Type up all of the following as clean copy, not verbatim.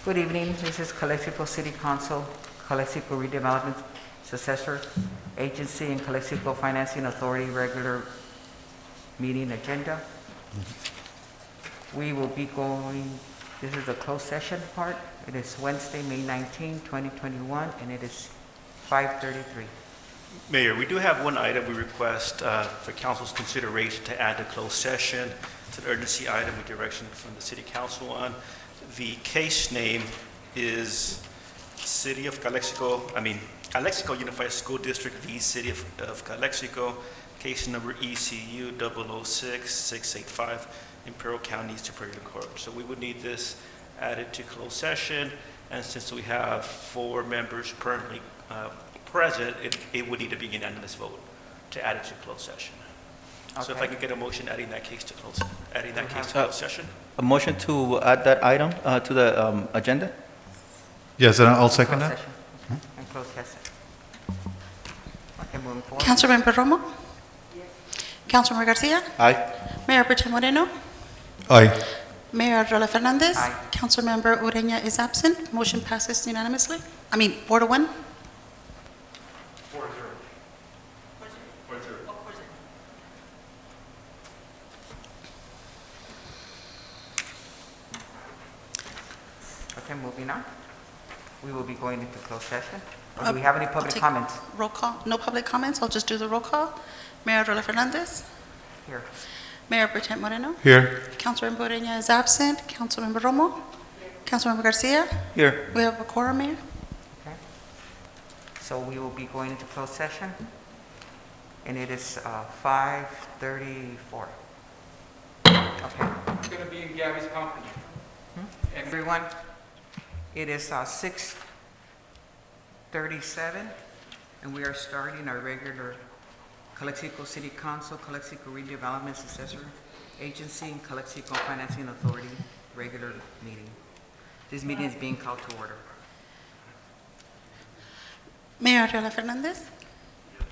Good evening. This is Calexico City Council, Calexico Redevelopment Successor Agency, and Calexico Financing Authority regular meeting agenda. We will be going, this is the closed session part. It is Wednesday, May 19, 2021, and it is 5:33. Mayor, we do have one item we request for council's consideration to add to closed session. It's an urgency item with direction from the city council on. The case name is City of Calexico, Calexico Unified School District v. City of Calexico, case number ECU 006685, Imperial County Superior Court. So we would need this added to closed session, and since we have 4 members currently present, it would need to be a unanimous vote to add it to closed session. Okay. So if I could get a motion adding that case to closed session. A motion to add that item to the agenda? Yes, and I'll second Closed that. session. And closed session. Okay, moving forward. Councilmember Romo? Councilmember Garcia? Aye. Mayor Pro Tem Moreno? Aye. Mayor Arreola Fernandez? Aye. Councilmember Ureña is absent. Motion passes unanimously. 4-1. Okay, moving on. We will be going into closed session. Or do we have any public comments? Roll call. No public comments. I'll just do the roll call. Mayor Arreola Fernandez? Here. Mayor Pro Tem Moreno? Here. Councilmember Ureña is absent. Councilmember Romo? Councilmember Garcia? Here. We have a quorum, Mayor. Okay. So we will be going into closed session, and it is 5:34. Okay. It's going to be in Gabby's company. Everyone, it is 6:37, and we are starting our regular Calexico City Council, Calexico Redevelopment Successor Agency, and Calexico Financing Authority regular meeting. This meeting is being called to order. Mayor Arreola Fernandez?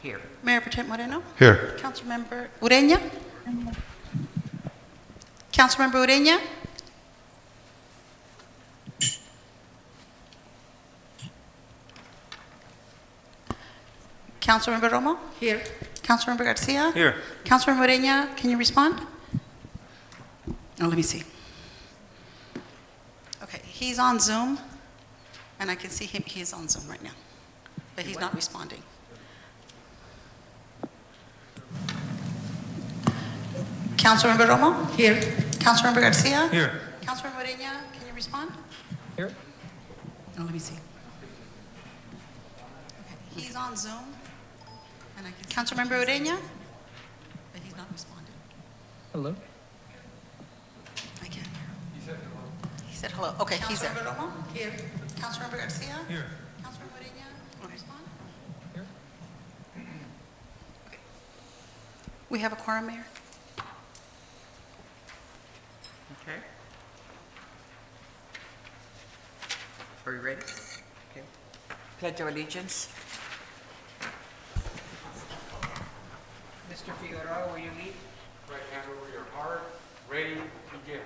Here. Mayor Pro Tem Moreno? Here. Councilmember Ureña? Councilmember Ureña? Councilmember Romo? Here. Councilmember Garcia? Here. Councilmember Ureña, can you respond? Oh, let me see. Okay, he's on Zoom, and I can see him, he's on Zoom right now, but he's not responding. Councilmember Romo? Here. Councilmember Garcia? Here. Councilmember Moreno, can you respond? Here. Oh, let me see. Okay, he's on Zoom, and I can. Councilmember Ureña, but he's not responding. Hello. I can't hear him. He said hello. Okay, he's there. Councilmember Romo? Here. Councilmember Garcia? Here. Councilmember Ureña, will you respond? Here. Okay. We have a quorum, Mayor. Okay. Are you ready? Okay. Pledge of allegiance. Mr. Figueroa, will you lead? Right hand over your heart. Ready, begin.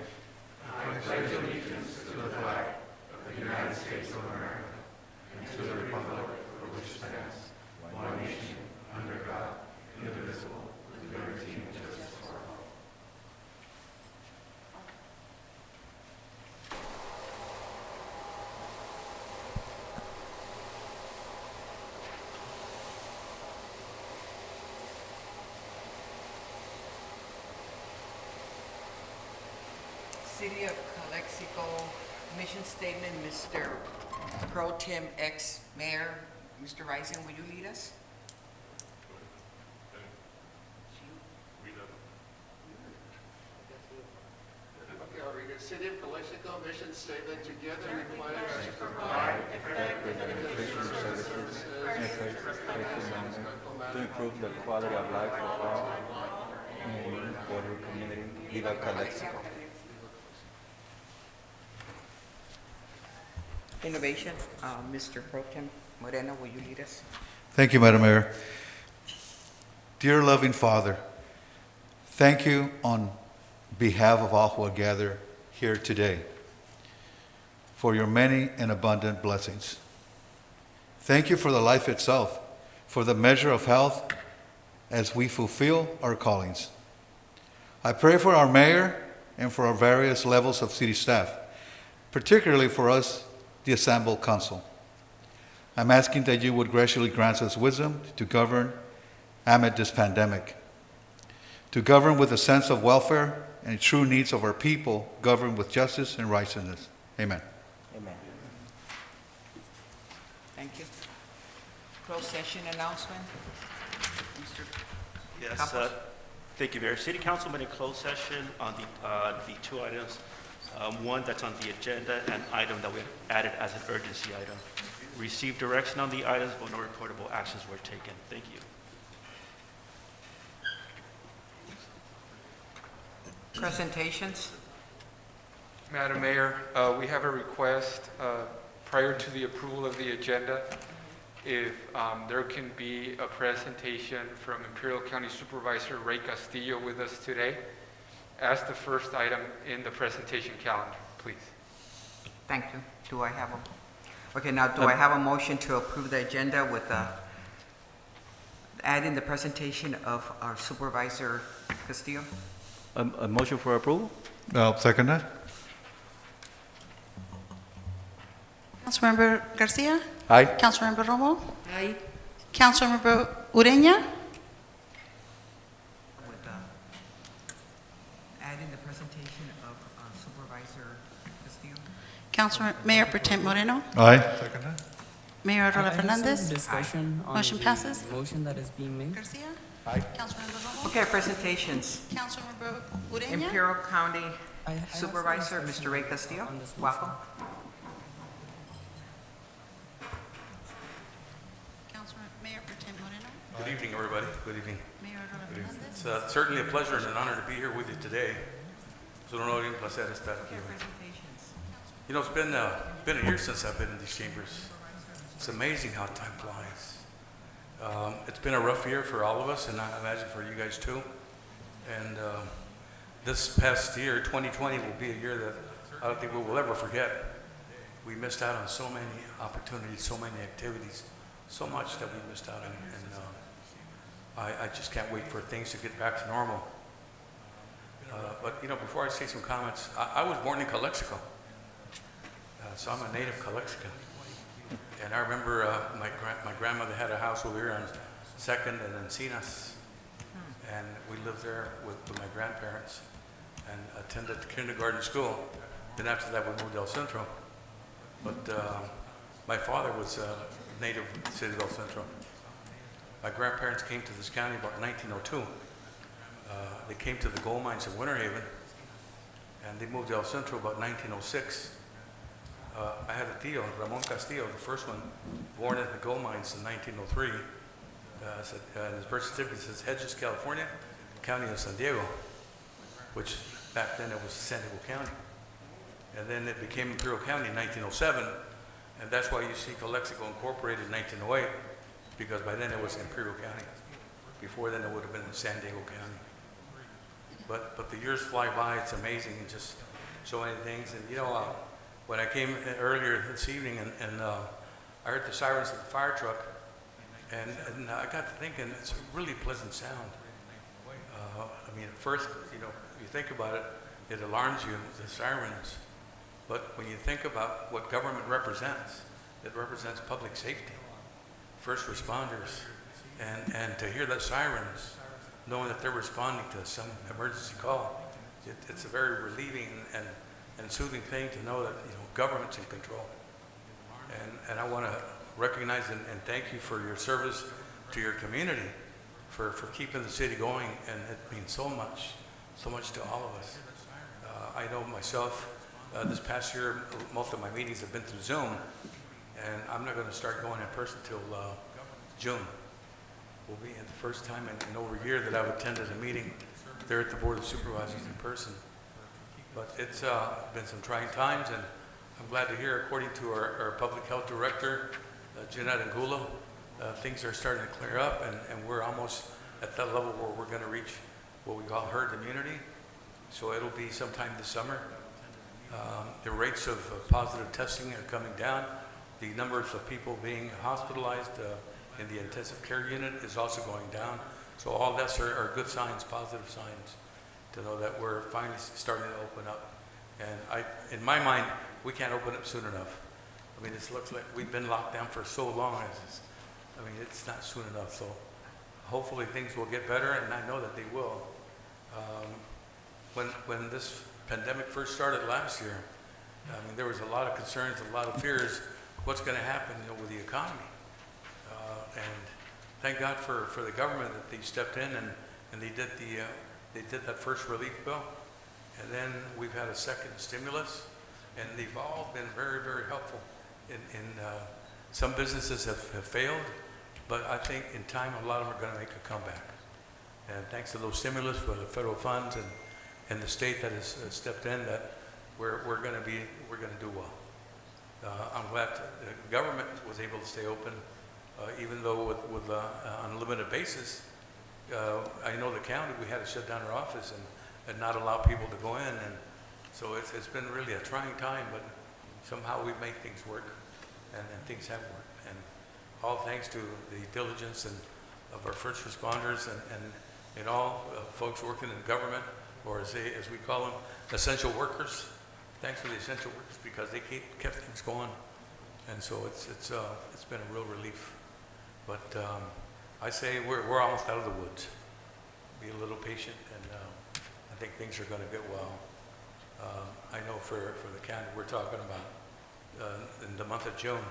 City of Calexico mission statement, Mr. Pro Tem ex-Mayor, Mr. Rising, will you lead us? Okay, I'll read it. City of Calexico mission statement, together we pledge to provide effective education services To improve the quality of life of all in the border community, Viva Calexico. Innovation, Mr. Pro Tem Moreno, will you lead us? Thank you, Madam Mayor. Dear loving Father, thank you on behalf of all who are gathered here today for your many and abundant blessings. Thank you for the life itself, for the measure of health as we fulfill our callings. I pray for our mayor and for our various levels of city staff, particularly for us, the assembled council. I'm asking that you would graciously grant us wisdom to govern amid this pandemic, to govern with a sense of welfare and true needs of our people, govern with justice and righteousness. Amen. Amen. Thank you. Closed session announcement. Mr. Yes, Campos? thank you, Mayor. City Council met in closed session on the two items, one that's on the agenda and item that we had added as an urgency item. Received direction on the items, but no reportable actions were taken. Thank you. Presentations. Madam Mayor, we have a request prior to the approval of the agenda. If there can be a presentation from Imperial County Supervisor Ray Castillo with us today as the first item in the presentation calendar, please. Thank you. Do I have a, okay, now do I have a motion to approve the agenda with adding the presentation of our Supervisor Castillo? A motion for approval? I'll second that. Councilmember Garcia? Aye. Councilmember Romo? Aye. Councilmember Ureña? With adding the presentation of Supervisor Castillo? Mayor Pro Tem Moreno? Aye. Second that. Mayor I Rola have some Fernandez? discussion on Motion the passes. motion that is being made. Garcia? Aye. Councilmember Romo? Okay, presentations. Councilmember Ureña? Imperial County I have some Supervisor, discussion Mr. Ray Castillo. on this motion. Welcome. Mayor Pro Tem Moreno? Good evening, everybody. Good evening. Mayor Rola Fernandez? It's certainly a pleasure and an honor to be here with you today. Es un honor y un placer estar aquí. Okay, presentations. You know, it's been a year since I've been in these chambers. It's amazing how time flies. It's been a rough year for all of us, and I imagine for you guys too. And this past year, 2020, will be a year that I don't think we will ever forget. We missed out on so many opportunities, so many activities, so much that we missed out on. And I just can't wait for things to get back to normal. But you know, before I say some comments, I was born in Calexico. So I'm a native Calexican. And I remember my grandmother had a house over here on 2nd and Encinas. And we lived there with my grandparents and attended kindergarten school. Then after that, we moved to El Centro. But my father was a native of the city of El Centro. My grandparents came to this county about 1902. They came to the gold mines in Winter Haven, and they moved to El Centro about 1906. I had a tío, Ramon Castillo, the first one, born at the gold mines in 1903. And his birth certificate says Hedges, California, County of San Diego, which back then it was San Diego County. And then it became Imperial County in 1907, and that's why you see Calexico incorporated in 1908, because by then it was Imperial County. Before then it would have been San Diego County. But the years fly by, it's amazing, and just so many things. And you know, when I came in earlier this evening and I heard the sirens of the fire truck, and I got to thinking, it's a really pleasant sound. I mean, at first, you know, you think about it, it alarms you, the sirens. But when you think about what government represents, it represents public safety, first responders, and to hear the sirens, knowing that they're responding to some emergency call, it's a very relieving and soothing thing to know that, you know, government's in control. And I want to recognize and thank you for your service to your community, for keeping the city going, and it means so much to all of us. I know myself, this past year, most of my meetings have been through Zoom, and I'm not going to start going in person till June. Will be the first time in over a year that I've attended a meeting there at the Board of Supervisors in person. But it's been some trying times, and I'm glad to hear, according to our Public Health Director, Jeanette Angulo, things are starting to clear up, and we're almost at that level where we're going to reach what we call herd immunity. So it'll be sometime this summer. The rates of positive testing are coming down. The numbers of people being hospitalized in the intensive care unit is also going down. So all that's are good signs, positive signs, to know that we're finally starting to open up. And in my mind, we can't open up soon enough. I mean, it looks like we've been locked down for so long. It's not soon enough. So hopefully things will get better, and I know that they will. When this pandemic first started last year, there was a lot of concerns, a lot of fears. What's going to happen, with the economy? And thank God for the government that they stepped in and they did that first relief bill, and then we've had a second stimulus, and they've all been very, very helpful. Some businesses have failed, but I think in time a lot of them are going to make a comeback. And thanks to those stimulus for the federal funds and the state that has stepped in, that we're going to do well. I'm glad the government was able to stay open, even though with on a limited basis. I know the county, we had to shut down our office and not allow people to go in, and so it's been really a trying time, but somehow we've made things work, and things have worked, and all thanks to the diligence of our first responders and all folks working in government, or as we call them, essential workers. Thanks for the essential workers, because they kept things going, and so it's been a real relief. But I say we're almost out of the woods. Be a little patient, and I think things are going to get well. I know for the county, we're talking about in the month of June,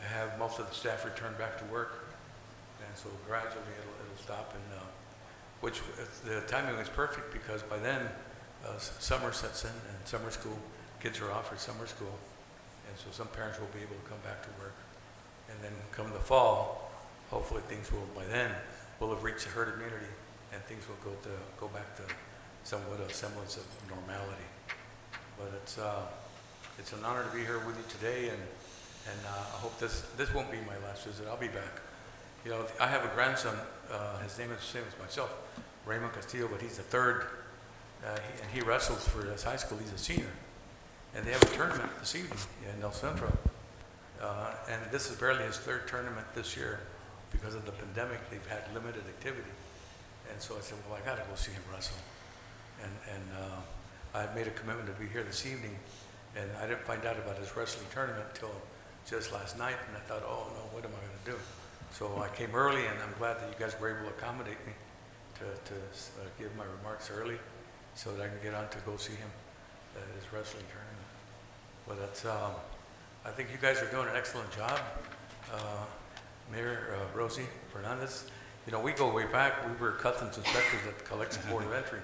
have most of the staff return back to work, and so gradually it'll stop. And which the timing was perfect, because by then summer sets in, and summer school kids are off for summer school, and so some parents will be able to come back to work. And then come the fall, hopefully things will, by then, we'll have reached herd immunity, and things will go back to somewhat of a semblance of normality. But it's an honor to be here with you today, and I hope this won't be my last visit. I'll be back. I have a grandson. His name is the same as myself, Raymond Castillo, but he's the third, and he wrestles for his high school. He's a senior, and they have a tournament this evening in El Centro. And this is barely his third tournament this year. Because of the pandemic, they've had limited activity. And so I said, well, I got to go see him wrestle. And I made a commitment to be here this evening, and I didn't find out about his wrestling tournament until just last night, and I thought, oh no, what am I going to do? So I came early, and I'm glad that you guys were able to accommodate me to give my remarks early so that I can get on to go see him at his wrestling tournament. But that's, I think you guys are doing an excellent job. Mayor Rosie Fernandez, we go way back. We were customs inspectors at the Calexico Board of Entry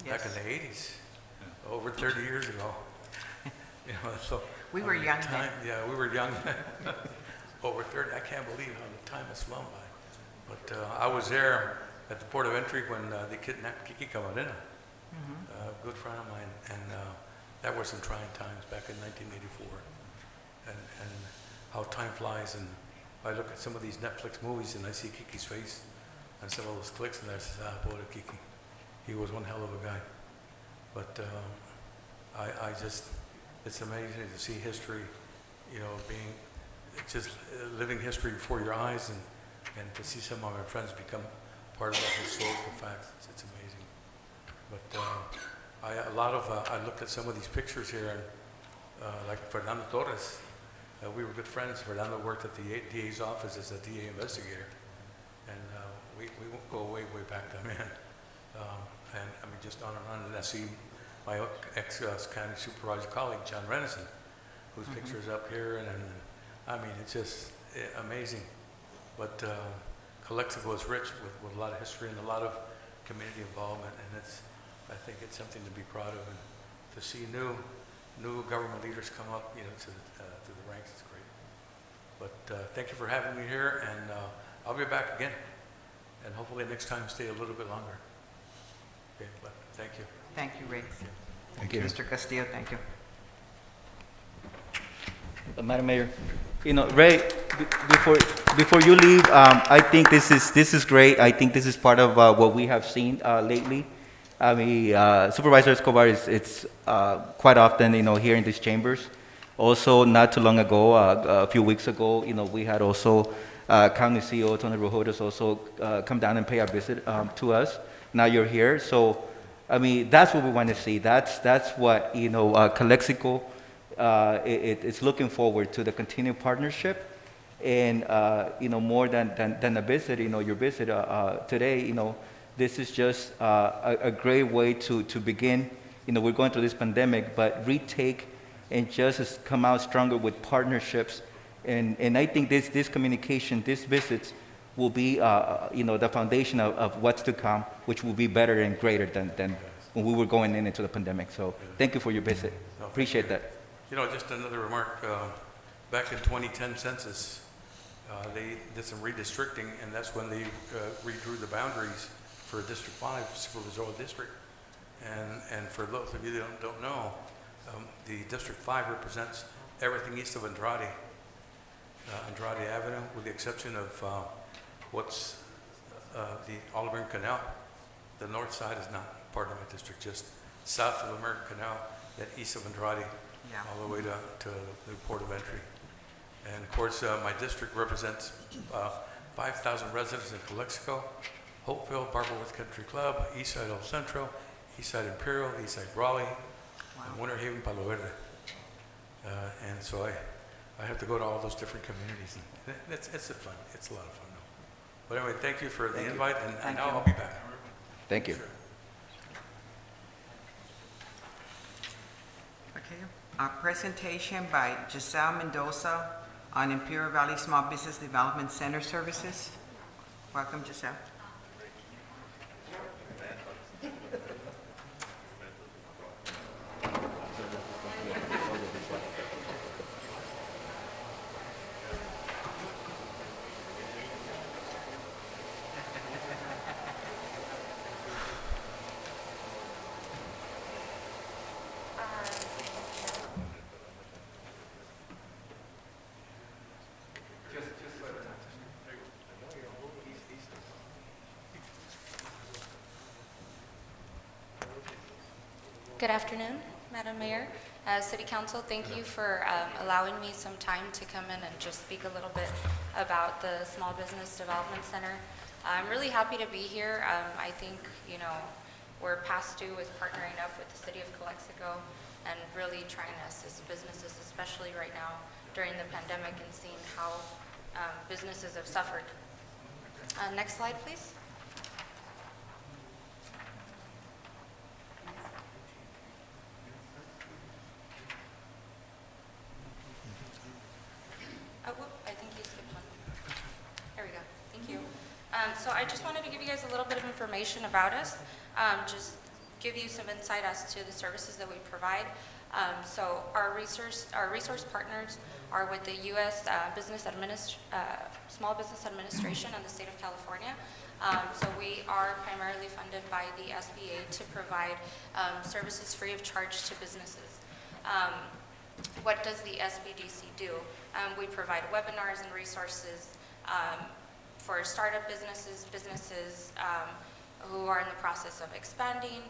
back in the 80s, over 30 years ago. So We were young then. Yeah, we were young. Over 30. I can't believe how the time has flown by. But I was there at the Port of Entry when they kidnapped Kiki Camarena, a good friend of mine, and that were some trying times back in 1984. And how time flies, and I look at some of these Netflix movies and I see Kiki's face and some of those clicks, and I say, boy, Kiki, he was one hell of a guy. But I just, it's amazing to see history, being just living history before your eyes, and to see some of my friends become part of that historical fact. It's amazing. But I looked at some of these pictures here, and like Fernando Torres. We were good friends. Fernando worked at the DA's office as a DA investigator, and we go way back then, man. And I mean, just on and on. And I see my ex-county supervisor colleague, John Renison, whose picture is up here, and I mean, it's just amazing. But Calexico is rich with a lot of history and a lot of community involvement, and I think it's something to be proud of, and to see new government leaders come up, to the ranks is great. But thank you for having me here, and I'll be back again, and hopefully next time stay a little bit longer. Okay, but thank you. Thank you, Ray. Thank you. Mr. Castillo, thank you. Madam Mayor, Ray, before you leave, I think this is great. I think this is part of what we have seen lately. I mean, Supervisor Escobar is it's quite often, here in these chambers. Also, not too long ago, a few weeks ago, we had also County CEO Tony Rojodas also come down and pay a visit to us. Now you're here, so I mean, that's what we want to see. That's what Calexico it's looking forward to, the continued partnership. And more than a visit, your visit today, this is just a great way to begin. We're going through this pandemic, but retake and just come out stronger with partnerships. And I think this communication, these visits will be the foundation of what's to come, which will be better and greater than when we were going into the pandemic. So thank you for your visit. Appreciate that. Just another remark. Back in 2010 census, they did some redistricting, and that's when they redrew the boundaries for District 5, Supervisorial District. And for those of you that don't know, the District 5 represents everything east of Andrade Avenue, with the exception of what's the Oliver Canal. The north side is not part of my district, just south of American Canal, then east of Andrade, all the way to the port of entry. And of course, my district represents 5,000 residents in Calexico, Hopeville, Barberworth Country Club, Eastside El Centro, Eastside Imperial, Eastside Raleigh, and Winter Haven, Palo Verde. And so I have to go to all those different communities. And it's a lot of fun. But anyway, thank you for the invite, and now I'll be back. Thank you. Sure. Okay. A presentation by Giselle Mendoza on Imperial Valley Small Business Development Center services. Welcome, Giselle. Good afternoon, Madam Mayor, City Council. Thank you for allowing me some time to come in and just speak a little bit about the Small Business Development Center. I'm really happy to be here. I think, we're past due with partnering up with the City of Calexico and really trying to assist businesses, especially right now during the pandemic, and seeing how businesses have suffered. Next slide, please. I think you skipped one. There we go. Thank you. So I just wanted to give you guys a little bit of information about us, just give you some insight as to the services that we provide. So our resource partners are with the U.S. Small Business Administration and the state of California. So we are primarily funded by the SBA to provide services free of charge to businesses. What does the SBDC do? We provide webinars and resources for startup businesses who are in the process of expanding,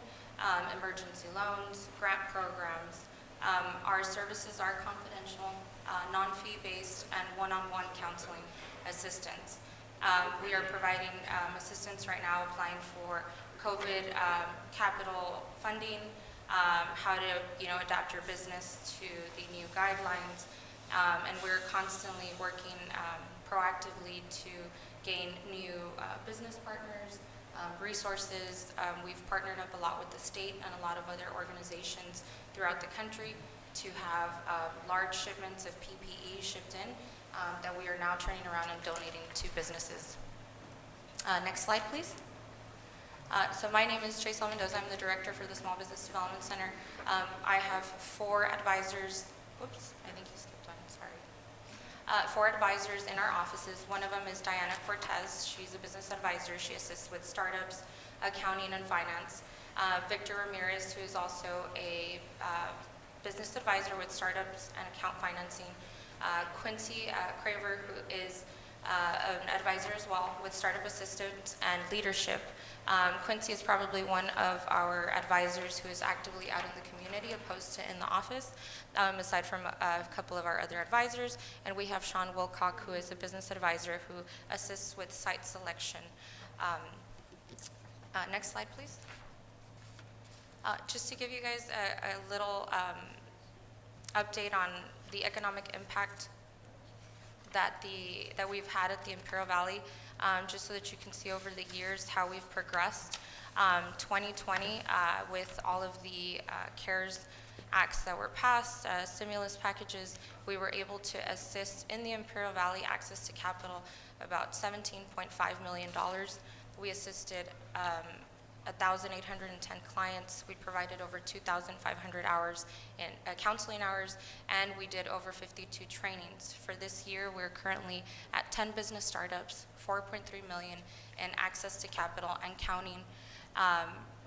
emergency loans, grant programs. Our services are confidential, non-fee based, and one-on-one counseling assistance. We are providing assistance right now applying for COVID capital funding, how to adapt your business to the new guidelines, and we're constantly working proactively to gain new business partners, resources. We've partnered up a lot with the state and a lot of other organizations throughout the country to have large shipments of PPE shipped in that we are now turning around and donating to businesses. Next slide, please. So my name is Giselle Mendoza. I'm the director for the Small Business Development Center. I have 4 advisors. Whoops, I think you skipped one, sorry. 4 advisors in our offices. One of them is Diana Cortez. She's a business advisor. She assists with startups, accounting, and finance. Victor Ramirez, who is also a business advisor with startups and account financing. Quincy Craver, who is an advisor as well with startup assistance and leadership. Quincy is probably one of our advisors who is actively out in the community opposed to in the office, aside from a couple of our other advisors. And we have Sean Wilcock, who is a business advisor who assists with site selection. Next slide, please. Just to give you guys a little update on the economic impact that we've had at the Imperial Valley, just so that you can see over the years how we've progressed. 2020, with all of the CARES acts that were passed, stimulus packages, we were able to assist in the Imperial Valley access to capital about $17.5 million. We assisted 1,810 clients. We provided over 2,500 hours in counseling hours, and we did over 52 trainings. For this year, we're currently at 10 business startups, 4.3 million in access to capital and counting.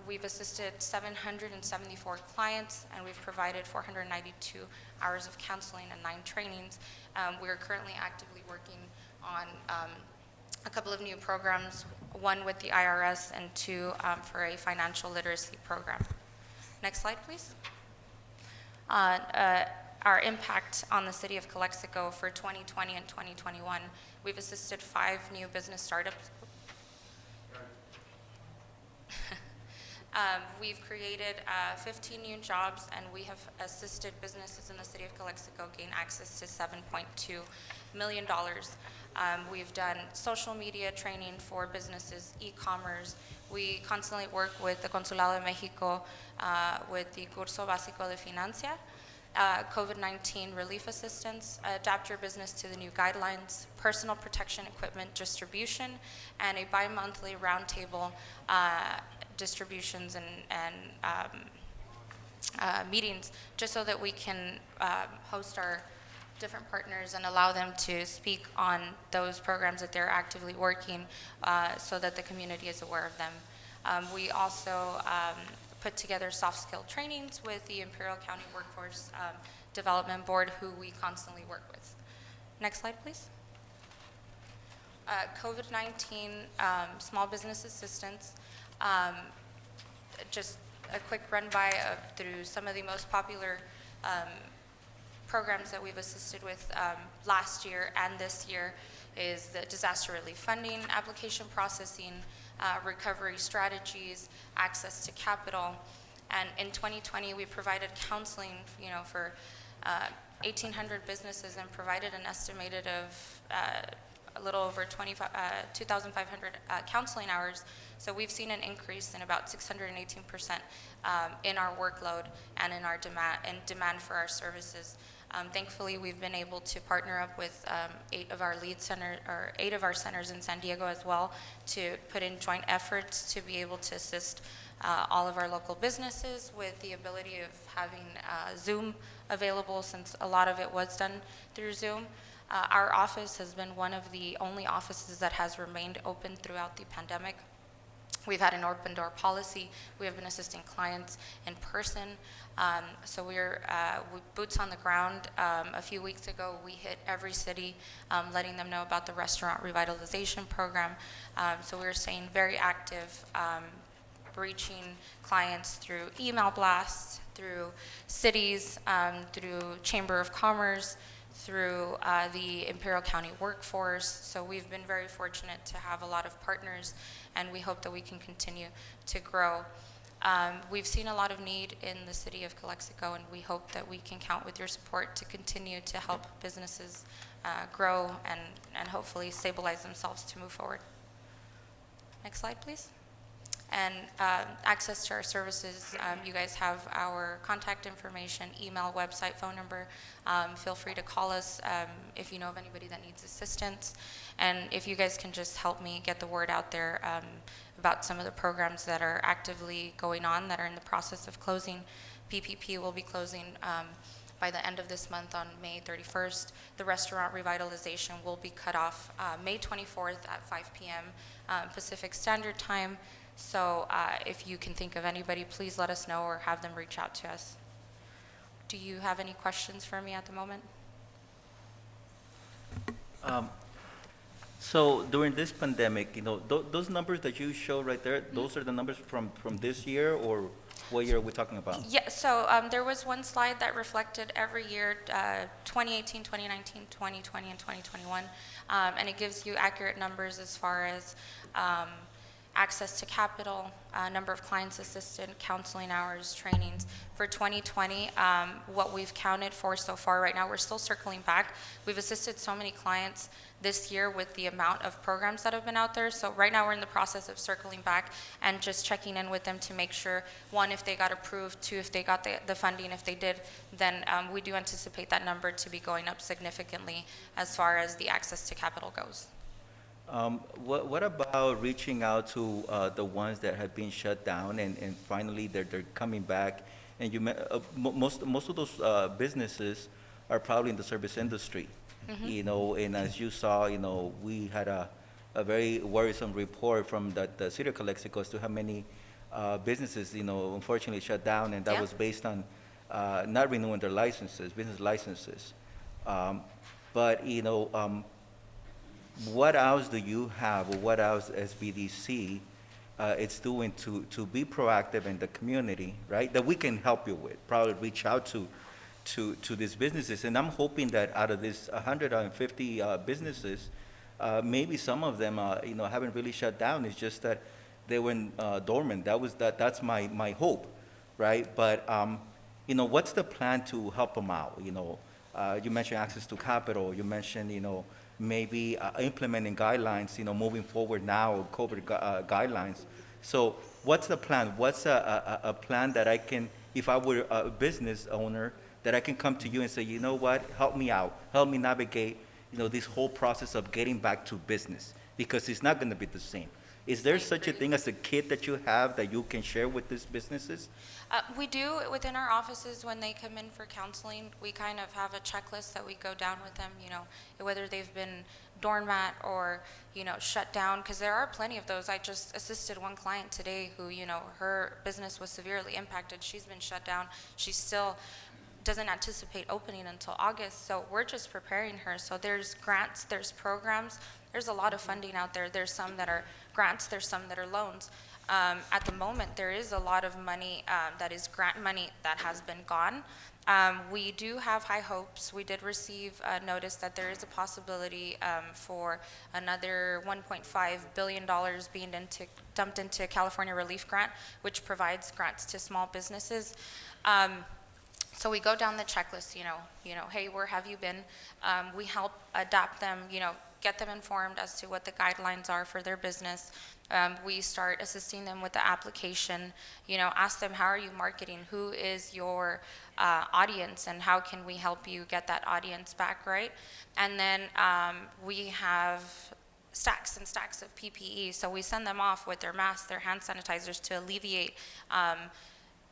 We've assisted 774 clients, and we've provided 492 hours of counseling and 9 trainings. We are currently actively working on a couple of new programs, one with the IRS and 2 for a financial literacy program. Next slide, please. Our impact on the city of Calexico for 2020 and 2021, we've assisted 5 new business startups. We've created 15 new jobs, and we have assisted businesses in the city of Calexico gain access to $7.2 million. We've done social media training for businesses, e-commerce. We constantly work with the Consulado de Mexico with the Curso Básico de Financia, COVID-19 relief assistance, adapt your business to the new guidelines, personal protection equipment distribution, and a bi-monthly roundtable distributions and meetings, just so that we can host our different partners and allow them to speak on those programs that they're actively working, so that the community is aware of them. We also put together soft skill trainings with the Imperial County Workforce Development Board, who we constantly work with. Next slide, please. COVID-19 small business assistance. Just a quick run by through some of the most popular programs that we've assisted with last year and this year is the disaster relief funding, application processing, recovery strategies, access to capital. And in 2020, we provided counseling, for 1,800 businesses and provided an estimated of a little over 2,500 counseling hours. So we've seen an increase in about 618% in our workload and in our demand for our services. Thankfully, we've been able to partner up with 8 of our centers in San Diego as well to put in joint efforts to be able to assist all of our local businesses with the ability of having Zoom available, since a lot of it was done through Zoom. Our office has been one of the only offices that has remained open throughout the pandemic. We've had an open door policy. We have been assisting clients in person. So we're boots on the ground. A few weeks ago, we hit every city, letting them know about the restaurant revitalization program. So we're staying very active, reaching clients through email blasts, through cities, through Chamber of Commerce, through the Imperial County Workforce. So we've been very fortunate to have a lot of partners, and we hope that we can continue to grow. We've seen a lot of need in the city of Calexico, and we hope that we can count with your support to continue to help businesses grow and hopefully stabilize themselves to move forward. Next slide, please. And access to our services, you guys have our contact information, email, website, phone number. Feel free to call us if you know of anybody that needs assistance. And if you guys can just help me get the word out there about some of the programs that are actively going on, that are in the process of closing. PPP will be closing by the end of this month on May 31st. The restaurant revitalization will be cut off May 24th at 5 p.m. Pacific Standard Time. So if you can think of anybody, please let us know or have them reach out to us. Do you have any questions for me at the moment? So during this pandemic, those numbers that you show right there, those are the numbers from this year, or what year are we talking about? Yeah, so there was one slide that reflected every year, 2018, 2019, 2020, and 2021. And it gives you accurate numbers as far as access to capital, number of clients assisted, counseling hours, trainings. For 2020, what we've counted for so far right now, we're still circling back. We've assisted so many clients this year with the amount of programs that have been out there. So right now we're in the process of circling back and just checking in with them to make sure, one, if they got approved, two, if they got the funding. If they did, then we do anticipate that number to be going up significantly as far as the access to capital goes. What about reaching out to the ones that have been shut down and finally they're coming back? And most of those businesses are probably in the service industry, and as you saw, we had a very worrisome report from the city of Calexico as to how many businesses, unfortunately shut down, and that was based on not renewing their business licenses. But what else do you have, or what else SBDC it's doing to be proactive in the community, right? That we can help you with. Probably reach out to these businesses, and I'm hoping that out of these 150 businesses, maybe some of them, haven't really shut down. It's just that they went dormant. That's my hope, right? But what's the plan to help them out? You mentioned access to capital. You mentioned maybe implementing guidelines, moving forward now, COVID guidelines. So what's the plan? What's a plan that I can, if I were a business owner, that I can come to you and say, you know what, help me out, help me navigate, this whole process of getting back to business, because it's not going to be the same. Is there such a thing as a kit that you have that you can share with these businesses? We do within our offices. When they come in for counseling, we kind of have a checklist that we go down with them, whether they've been doormat or, shut down, because there are plenty of those. I just assisted one client today who, her business was severely impacted. She's been shut down. She still doesn't anticipate opening until August, so we're just preparing her. So there's grants, there's programs, there's a lot of funding out there. There's some that are grants, there's some that are loans. At the moment, there is a lot of money that is grant money that has been gone. We do have high hopes. We did receive a notice that there is a possibility for another $1.5 billion being dumped into California Relief Grant, which provides grants to small businesses. So we go down the checklist, hey, where have you been? We help adapt them, get them informed as to what the guidelines are for their business. We start assisting them with the application, ask them, how are you marketing? Who is your audience, and how can we help you get that audience back, right? And then we have stacks and stacks of PPE, so we send them off with their masks, their hand sanitizers to alleviate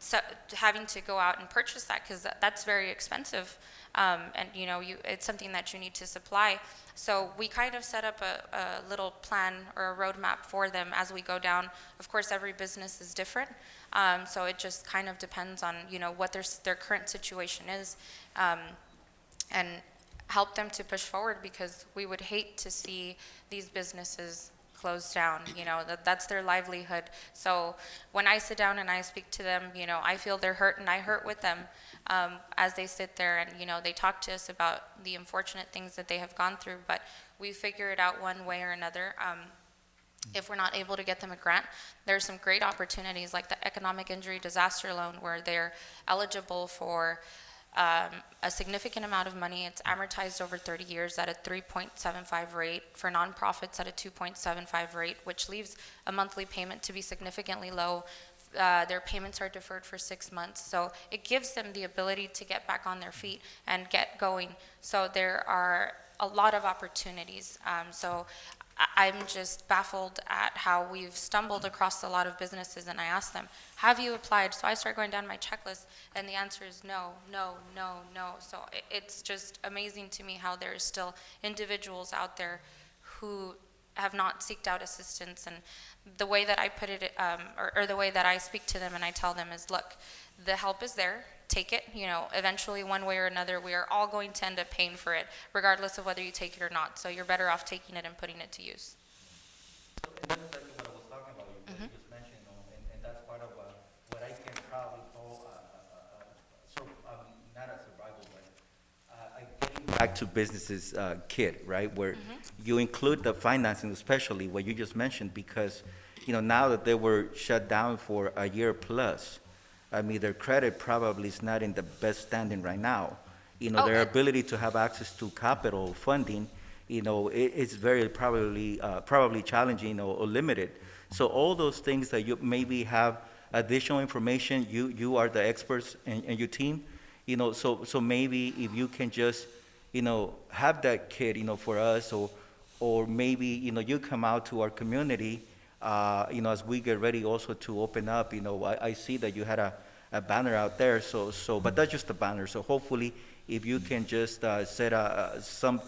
so having to go out and purchase that, because that's very expensive, and it's something that you need to supply. So we kind of set up a little plan or a roadmap for them as we go down. Of course, every business is different, so it just kind of depends on what their current situation is, and help them to push forward, because we would hate to see these businesses closed down. That's their livelihood. So when I sit down and I speak to them, I feel their hurt, and I hurt with them as they sit there, and they talk to us about the unfortunate things that they have gone through, but we figure it out one way or another. If we're not able to get them a grant, there's some great opportunities like the economic injury disaster loan, where they're eligible for a significant amount of money. It's amortized over 30 years at a 3.75 rate, for nonprofits at a 2.75 rate, which leaves a monthly payment to be significantly low. Their payments are deferred for 6 months, so it gives them the ability to get back on their feet and get going. So there are a lot of opportunities. So I'm just baffled at how we've stumbled across a lot of businesses, and I ask them, have you applied? So I start going down my checklist, and the answer is no, no, no, no. So it's just amazing to me how there's still individuals out there who have not seeked out assistance. And the way that I put it, or the way that I speak to them and I tell them is, look, The help is there. Take it. Eventually, one way or another, we are all going to end up paying for it, regardless of whether you take it or not. So you're better off taking it and putting it to use. And that's exactly what I was talking about, what you just mentioned, and that's part of what I can probably call, not a survival, but getting back to businesses kit, right? Where you include the financing, especially what you just mentioned, because, now that they were shut down for a year plus, I mean, their credit probably is not in the best standing right now. Their ability to have access to capital funding, it's very probably challenging or limited. So all those things that you maybe have additional information, you are the experts in your team, so maybe if you can just, have that kit, for us, or maybe, you come out to our community, as we get ready also to open up, I see that you had a banner out there, but that's just a banner. So hopefully, if you can just set some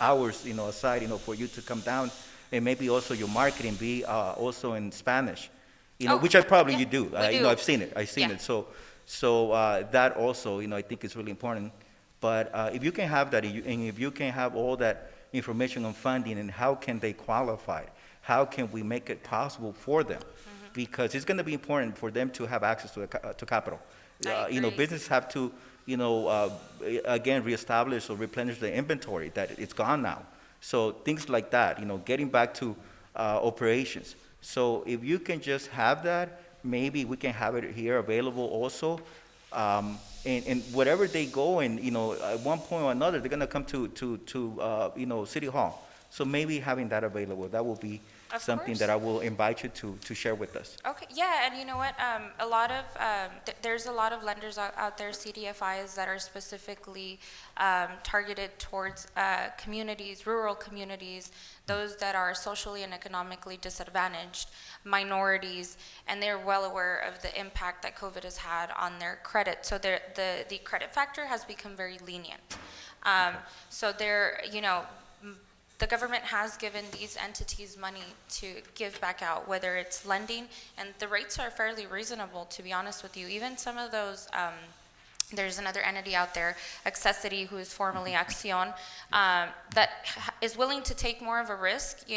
hours, aside, for you to come down, and maybe also your marketing be also in Spanish, which I probably you do. I've seen it. So that also, I think is really important. But if you can have that, and if you can have all that information on funding and how can they qualify, how can we make it possible for them? Because it's going to be important for them to have access to capital. Businesses have to, again, reestablish or replenish the inventory that it's gone now. So things like that, getting back to operations. So if you can just have that, maybe we can have it here available also. And wherever they go, and at one point or another, they're going to come to City Hall. So maybe having that available, that will be Of something course. that I will invite you to share with us. Okay, yeah, and you know what? A lot of there's a lot of lenders out there, CDFIs, that are specifically targeted towards communities, rural communities, those that are socially and economically disadvantaged, minorities, and they're well aware of the impact that COVID has had on their credit. So the credit factor has become very lenient. So they're, the government has given these entities money to give back out, whether it's lending, and the rates are fairly reasonable, to be honest with you. Even some of those, there's another entity out there, Accessity, who is formerly Accion, that is willing to take more of a risk.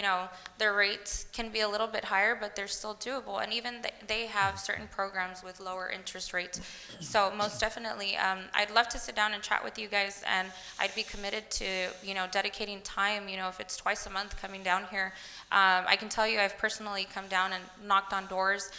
Their rates can be a little bit higher, but they're still doable. And even they have certain programs with lower interest rates. So most definitely, I'd love to sit down and chat with you guys, and I'd be committed to, dedicating time, if it's twice a month coming down here. I can tell you I've personally come down and knocked on doors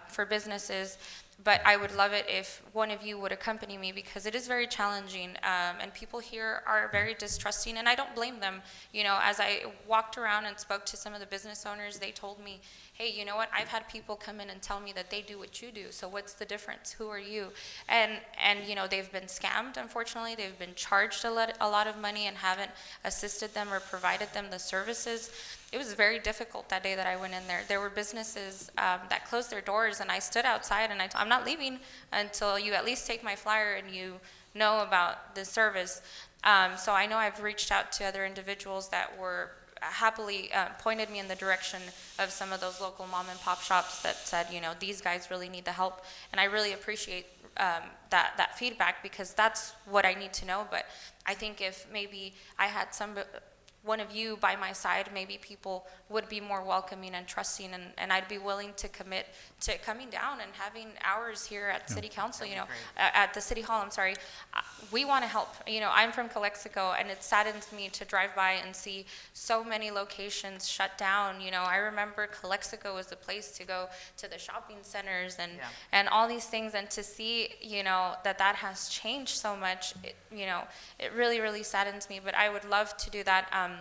for businesses. But I would love it if one of you would accompany me, because it is very challenging, and people here are very distrusting, and I don't blame them. As I walked around and spoke to some of the business owners, they told me, hey, you know what, I've had people come in and tell me that they do what you do, so what's the difference? Who are you? And they've been scammed, unfortunately. They've been charged a lot of money and haven't assisted them or provided them the services. It was very difficult that day that I went in there. There were businesses that closed their doors, and I stood outside and I'm not leaving until you at least take my flyer and you know about the service. So I know I've reached out to other individuals that were happily pointed me in the direction of some of those local mom and pop shops that said, these guys really need the help. And I really appreciate that feedback, because that's what I need to know. But I think if maybe I had one of you by my side, maybe people would be more welcoming and trusting, and I'd be willing to commit to coming down and having hours here at City Council, at the City Hall, I'm sorry. We want to help. I'm from Calexico, and it saddens me to drive by and see so many locations shut down. I remember Calexico was the place to go to the shopping centers and all these things, and to see, that has changed so much, it really, really saddens me, but I would love to do that.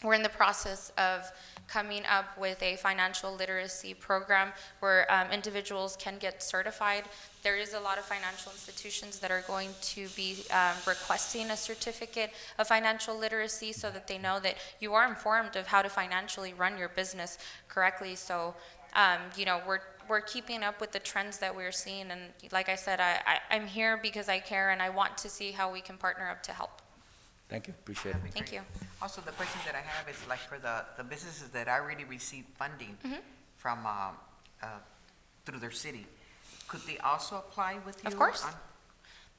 We're in the process of coming up with a financial literacy program where individuals can get certified. There is a lot of financial institutions that are going to be requesting a certificate of financial literacy, so that they know that you are informed of how to financially run your business correctly. So, we're keeping up with the trends that we're seeing. And like I said, I'm here because I care, and I want to see how we can partner up to help. Thank you, appreciate it. Thank you. Also, the question that I have is like for the businesses that already receive funding from, through their city, Could they also apply with you? Of course. on-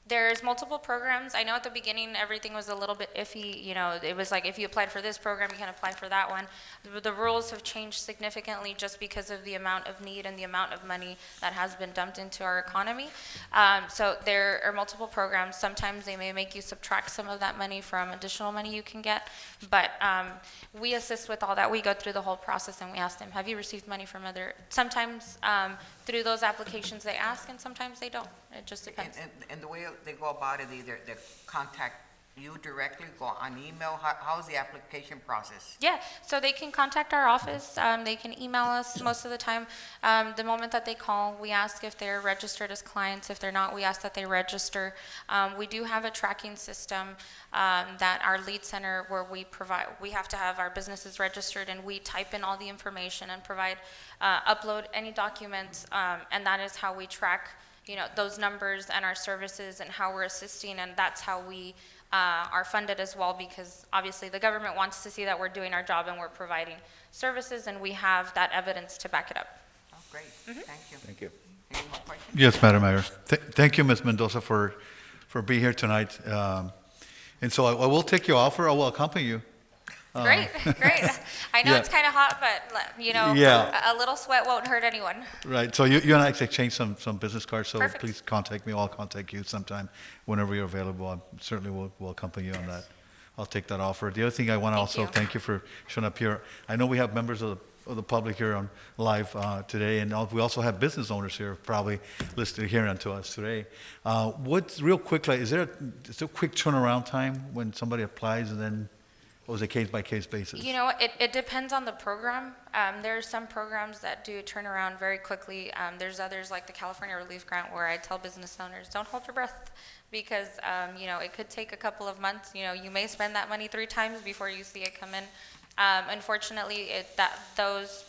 There's multiple programs. I know at the beginning, everything was a little bit iffy. You know, it was like if you applied for this program, you can apply for that one. The rules have changed significantly just because of the amount of need and the amount of money that has been dumped into our economy. So there are multiple programs. Sometimes they may make you subtract some of that money from additional money you can get. But we assist with all that. We go through the whole process and we ask them, have you received money from other, sometimes through those applications they ask and sometimes they don't. It just And, depends. and the way they go about it, either they contact you directly, go on email, how's the application process? Yeah, so they can contact our office, they can email us most of the time. The moment that they call, we ask if they're registered as clients. If they're not, we ask that they register. We do have a tracking system that our lead center where we have to have our businesses registered and we type in all the information and provide, upload any documents, and that is how we track, you know, those numbers and our services and how we're assisting, and that's how we are funded as well, because obviously the government wants to see that we're doing our job and we're providing services, and we have that evidence to back it up. Oh, great, thank you. Thank you. Any more questions? Yes, Madam Mayor. Thank you, Ms. Mendoza, for being here tonight. And so I will take your offer. I will accompany you. Great, great. I know yeah. it's kind of hot, but you know, Yeah. a little sweat won't hurt anyone. Right. So you and I exchange some business cards. So Perfect. please contact me. I'll contact you sometime whenever you're available. I certainly will accompany you on that. I'll take that offer. The other thing I want to also you. thank you for showing up here. I know we have members of the public here on live today, and we also have business owners here probably listening here to us today. What's real quick, like, is there a quick turnaround time when somebody applies and then, or is it case-by-case basis? You know, it depends on the program. There are some programs that do turn around very quickly. There's others like the California Relief Grant where I tell business owners, don't hold your breath, because you know, it could take a couple of months. You know, you may spend that money 3 times before you see it come in. Unfortunately, those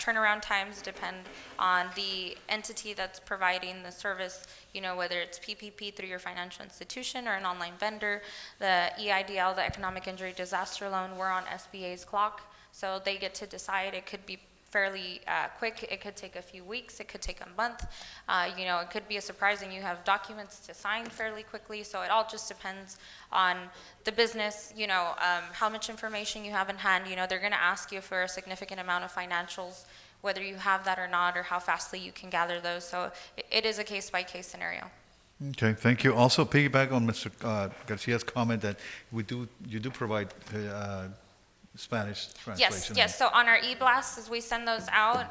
turnaround times depend on the entity that's providing the service, you know, whether it's PPP through your financial institution or an online vendor. The EIDL, the Economic Injury Disaster Loan, we're on SBA's clock, so they get to decide. It could be fairly quick. It could take a few weeks. It could take a month. You know, it could be a surprise and you have documents to sign fairly quickly. So it all just depends on the business, you know, how much information you have in hand. You know, they're going to ask you for a significant amount of financials, whether you have that or not, or how fastly you can gather those. So it is a case-by-case scenario. Okay, thank you. Also, piggyback on Mr. Garcia's comment that you do provide Spanish translation. Yes. So on our e-blasts, as we send those out,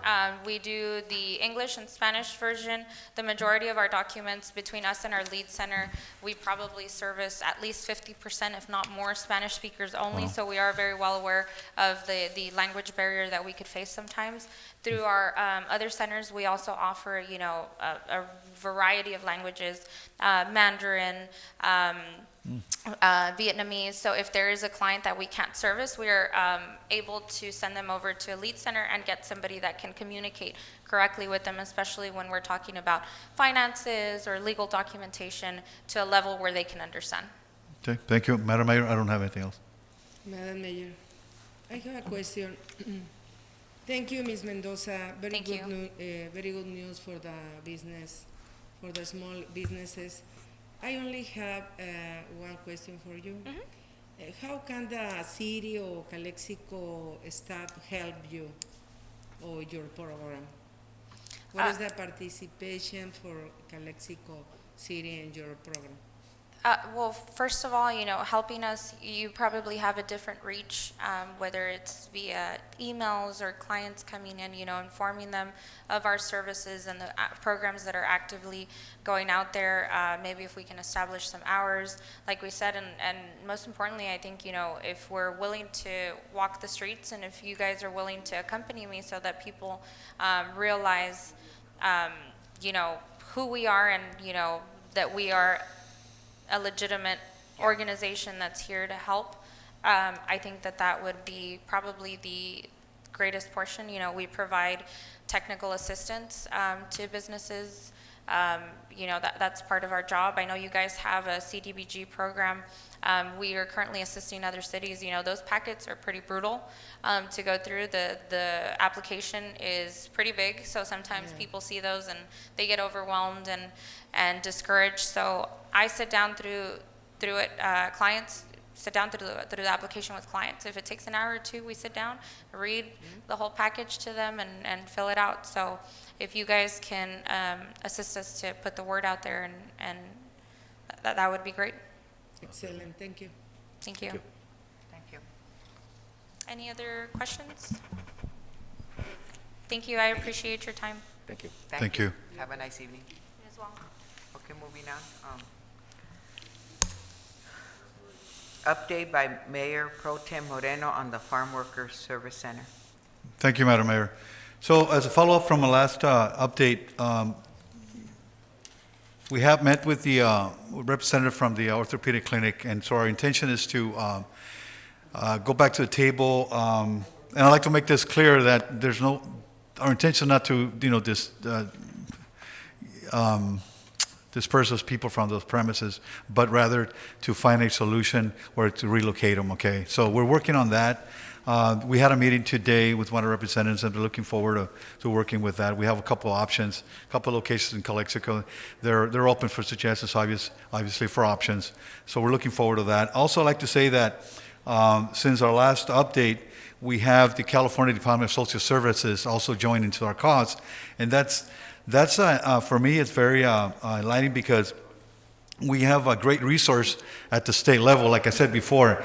we do the English and Spanish version. The majority of our documents between us and our lead center, we probably service at least 50%, if not more, Spanish speakers only. Wow. So we are very well aware of the language barrier that we could face sometimes. Through our other centers, we also offer, you know, a variety of languages, Mandarin, Vietnamese. So if there is a client that we can't service, we are able to send them over to a lead center and get somebody that can communicate correctly with them, especially when we're talking about finances or legal documentation, to a level where they can understand. Okay, thank you. Madam Mayor, I don't have anything else. Madam Mayor, I have a question. Thank you, Ms. Mendoza. Thank you. Very good news for the business, for the small businesses. I only have one question for you. How can the city or Calexico staff help you or your program? What is the participation for Calexico City in your program? Well, first of all, you know, helping us, you probably have a different reach, whether it's via emails or clients coming in, you know, informing them of our services and the programs that are actively going out there. Maybe if we can establish some hours, like we said, and most importantly, I think, you know, if we're willing to walk the streets and if you guys are willing to accompany me so that people realize, you know, who we are and, you know, that we are a legitimate organization that's here to help. I think that would be probably the greatest portion. You know, we provide technical assistance to businesses That's part of our job. I know you guys have a CDBG program. We are currently assisting other cities. Those packets are pretty brutal to go through. The application is pretty big, so sometimes people see those and they get overwhelmed and discouraged. So I sit down through it, clients sit down through the application with clients. If it takes an hour or two, we sit down, read the whole package to them and fill it out. So if you guys can assist us to put the word out there, and that would be great. Excellent, thank you. Thank you. Thank you. Any other questions? Thank you. I appreciate your time. Thank you. Thank you. Have a nice evening. As well. Okay, moving on. Update by Mayor Pro Tem Moreno on the Farm Workers Service Center. Thank you, Madam Mayor. So as a follow-up from the last update, we have met with the representative from the orthopedic clinic, and so our intention is to go back to the table. And I'd like to make this clear that our intention not to, disperse those people from those premises, but rather to find a solution or to relocate them, okay? So we're working on that. We had a meeting today with one of the representatives, and we're looking forward to working with that. We have a couple of options, a couple of locations in Calexico. They're open for suggestions, obviously for options. So we're looking forward to that. Also, I'd like to say that since our last update, we have the California Department of Social Services also joined into our cause, and that's for me, it's very enlightening because we have a great resource at the state level. Like I said before,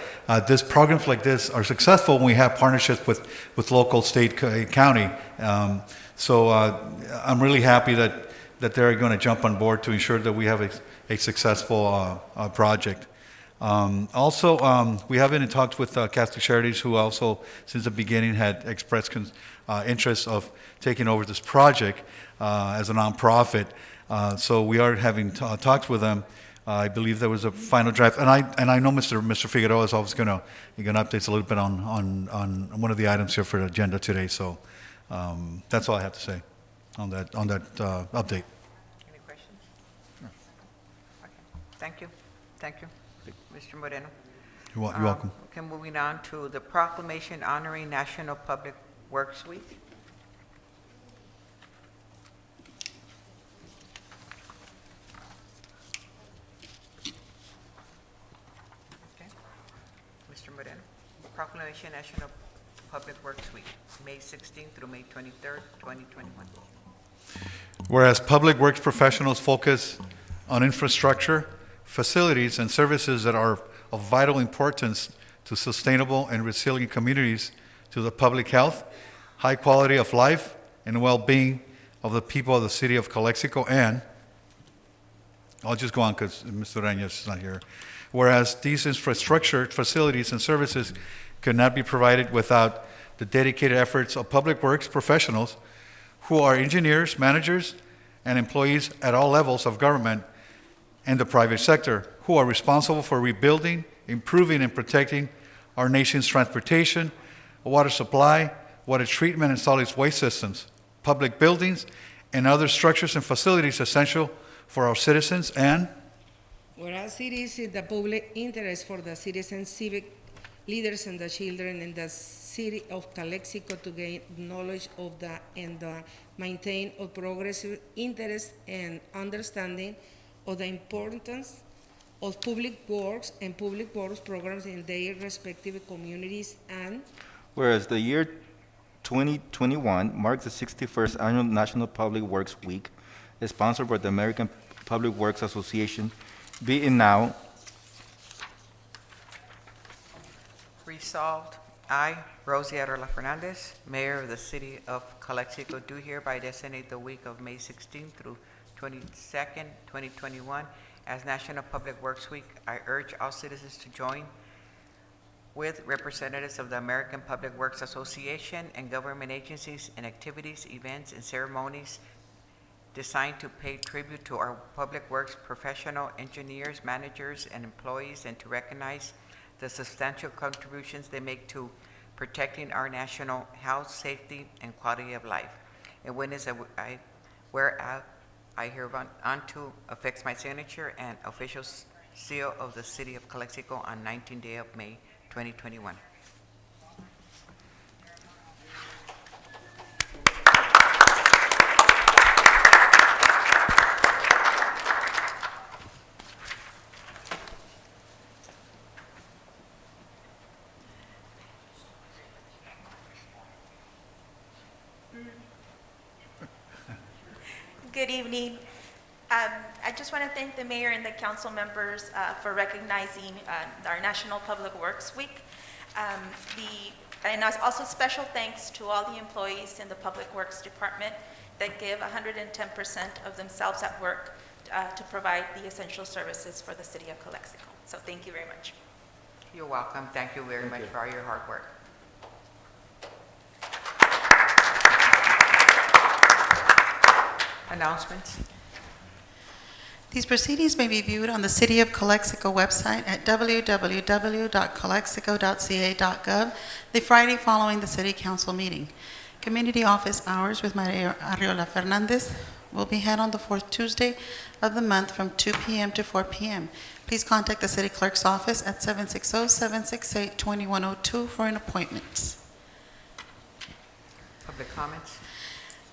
programs like this are successful when we have partnerships with local, state, county. So I'm really happy that they're going to jump on board to ensure that we have a successful project. Also, we have been in talks with Catholic Charities, who also, since the beginning, had expressed interest of taking over this project as a nonprofit. So we are having talks with them. I believe there was a final draft, and I know Mr. Figueroa is always going to update us a little bit on one of the items here for the agenda today. So that's all I have to say on that update. Any questions? No. Okay. Thank you. Thank you, Mr. Moreno. You're welcome. Okay, moving on to the proclamation honoring National Public Works Week. Okay. Mr. Moreno. Proclamation National Public Works Week, May 16th through May 23rd, 2021. Whereas public works professionals focus on infrastructure, facilities, and services that are of vital importance to sustainable and resilient communities, to the public health, high quality of life, and well-being of the people of the city of Calexico, and I'll just go on because Mr. Reñez is not here. Whereas these infrastructure, facilities, and services could not be provided without the dedicated efforts of public works professionals who are engineers, managers, and employees at all levels of government and the private sector, who are responsible for rebuilding, improving, and protecting our nation's transportation, water supply, water treatment and solid waste systems, public buildings, and other structures and facilities essential for our citizens. And whereas it is in the public interest for the citizens, civic leaders, and the children in the city of Calexico to gain knowledge of and maintain a progressive interest and understanding of the importance of public works and public works programs in their respective communities. And Whereas the year 2021 marks the 61st Annual National Public Works Week, sponsored by the American Public Works Association, be it now Resolved, I, Rosie Arola Fernandez, Mayor of the City of Calexico, do hereby designate the week of May 16th through 22nd, 2021 as National Public Works Week. I urge all citizens to join with representatives of the American Public Works Association and government agencies in activities, events, and ceremonies designed to pay tribute to our public works professional engineers, managers, and employees, and to recognize the substantial contributions they make to protecting our national health, safety, and quality of life. And whereas I hereunto affix my signature and official seal of the City of Calexico on 19th day of May, 2021. Good evening. I just want to thank the mayor and the council members for recognizing our National Public Works Week. And also special thanks to all the employees in the Public Works Department that give 110% of themselves at work to provide the essential services for the city of Calexico. So thank you very much. You're welcome. Thank you very much for all your hard work. Announcements. These proceedings may be viewed on the City of Calexico website at www.calexico.ca.gov the Friday following the City Council meeting. Community office hours with Maria Arriola Fernandez will be held on the fourth Tuesday of the month from 2 p.m. to 4 p.m. Please contact the City Clerk's office at 760-768-2102 for an appointment. Public comments.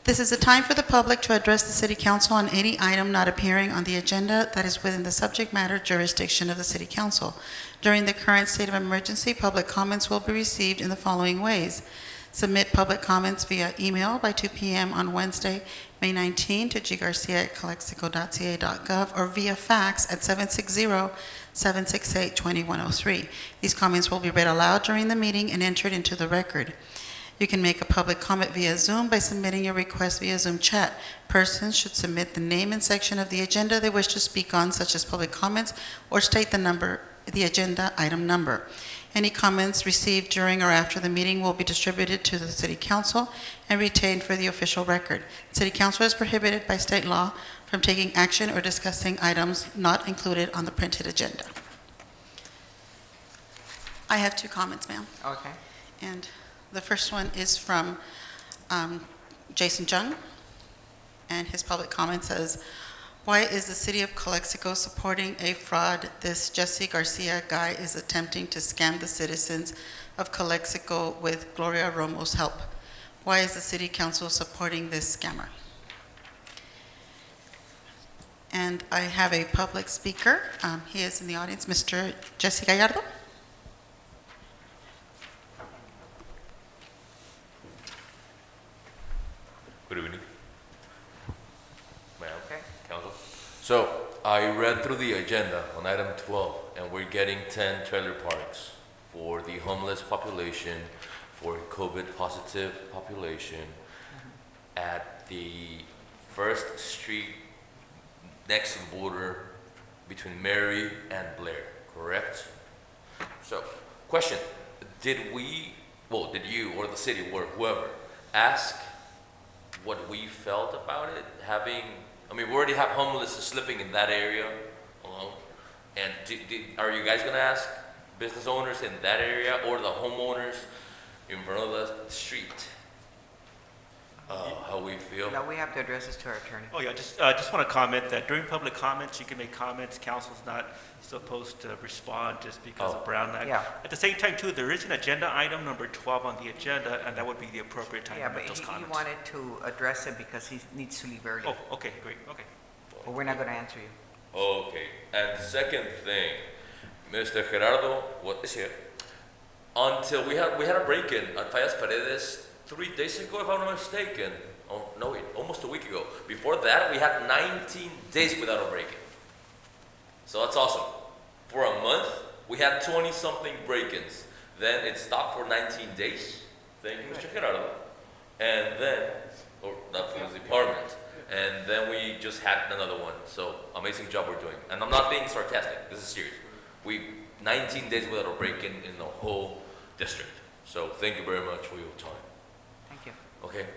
This is the time for the public to address the City Council on any item not appearing on the agenda that is within the subject matter jurisdiction of the City Council. During the current state of emergency, public comments will be received in the following ways. Submit public comments via email by 2 p.m. on Wednesday, May 19 to ggarcia@calexico.ca.gov or via fax at 760-768-2103. These comments will be read aloud during the meeting and entered into the record. You can make a public comment via Zoom by submitting your request via Zoom chat. Persons should submit the name and section of the agenda they wish to speak on, such as public comments, or state the agenda item number. Any comments received during or after the meeting will be distributed to the City Council and retained for the official record. City Council is prohibited by state law from taking action or discussing items not included on the printed agenda. I have two comments, ma'am. Okay. And the first one is from Jason Jung, and his public comment says, "Why is the City of Calexico supporting a fraud this Jesse Garcia guy is attempting to scam the citizens of Calexico with Gloria Romo's help? Why is the City Council supporting this scammer?" And I have a public speaker. He is in the audience, Mr. Jesse Gallardo. Good evening. Ma'am, Okay. council. So I read through the agenda on item 12, and we're getting 10 trailer parks for the homeless population, for COVID positive population at the First Street next to the border between Mary and Blair, correct? So, question, did you or the city or whoever ask what we felt about it, we already have homeless sleeping in that area alone, and are you guys gonna ask business owners in that area or the homeowners in front of the street how we feel? Now we have to address this to our attorney. Oh, yeah, just want to comment that during public comments, you can make comments. Council's not supposed to respond just because of Brown Act. Yeah. At the same time, too, there is an agenda item, number 12 on the agenda, and that would be the appropriate time Yeah, to but make those he comments. wanted to address it because he needs to leave early. Oh, okay, great, okay. But we're not going to answer you. Okay, and second thing, Mr. Gerardo, what is here? Until we had a break-in at Fallas Paredes 3 days ago, if I'm not mistaken. Oh, no, wait, almost a week ago. Before that, we had 19 days without a break-in. So that's awesome. For a month, we had 20-something break-ins. Then it stopped for 19 days. Thank you, Mr. Gerardo. And then, that was the department. And then we just had another one. So amazing job we're doing. And I'm not being sarcastic. This is serious. 19 days without a break-in in the whole district. So thank you very much for your time. Thank you. Okay.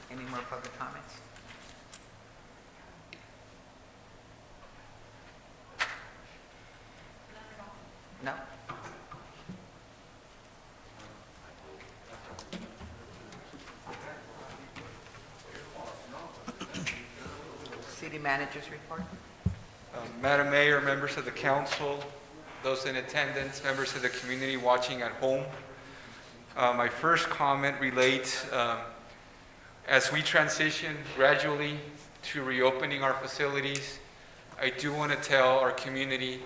Any more public comments? No? Manager's report. Madam Mayor, members of the council, those in attendance, members of the community watching at home. My first comment relates, as we transition gradually to reopening our facilities, I do want to tell our community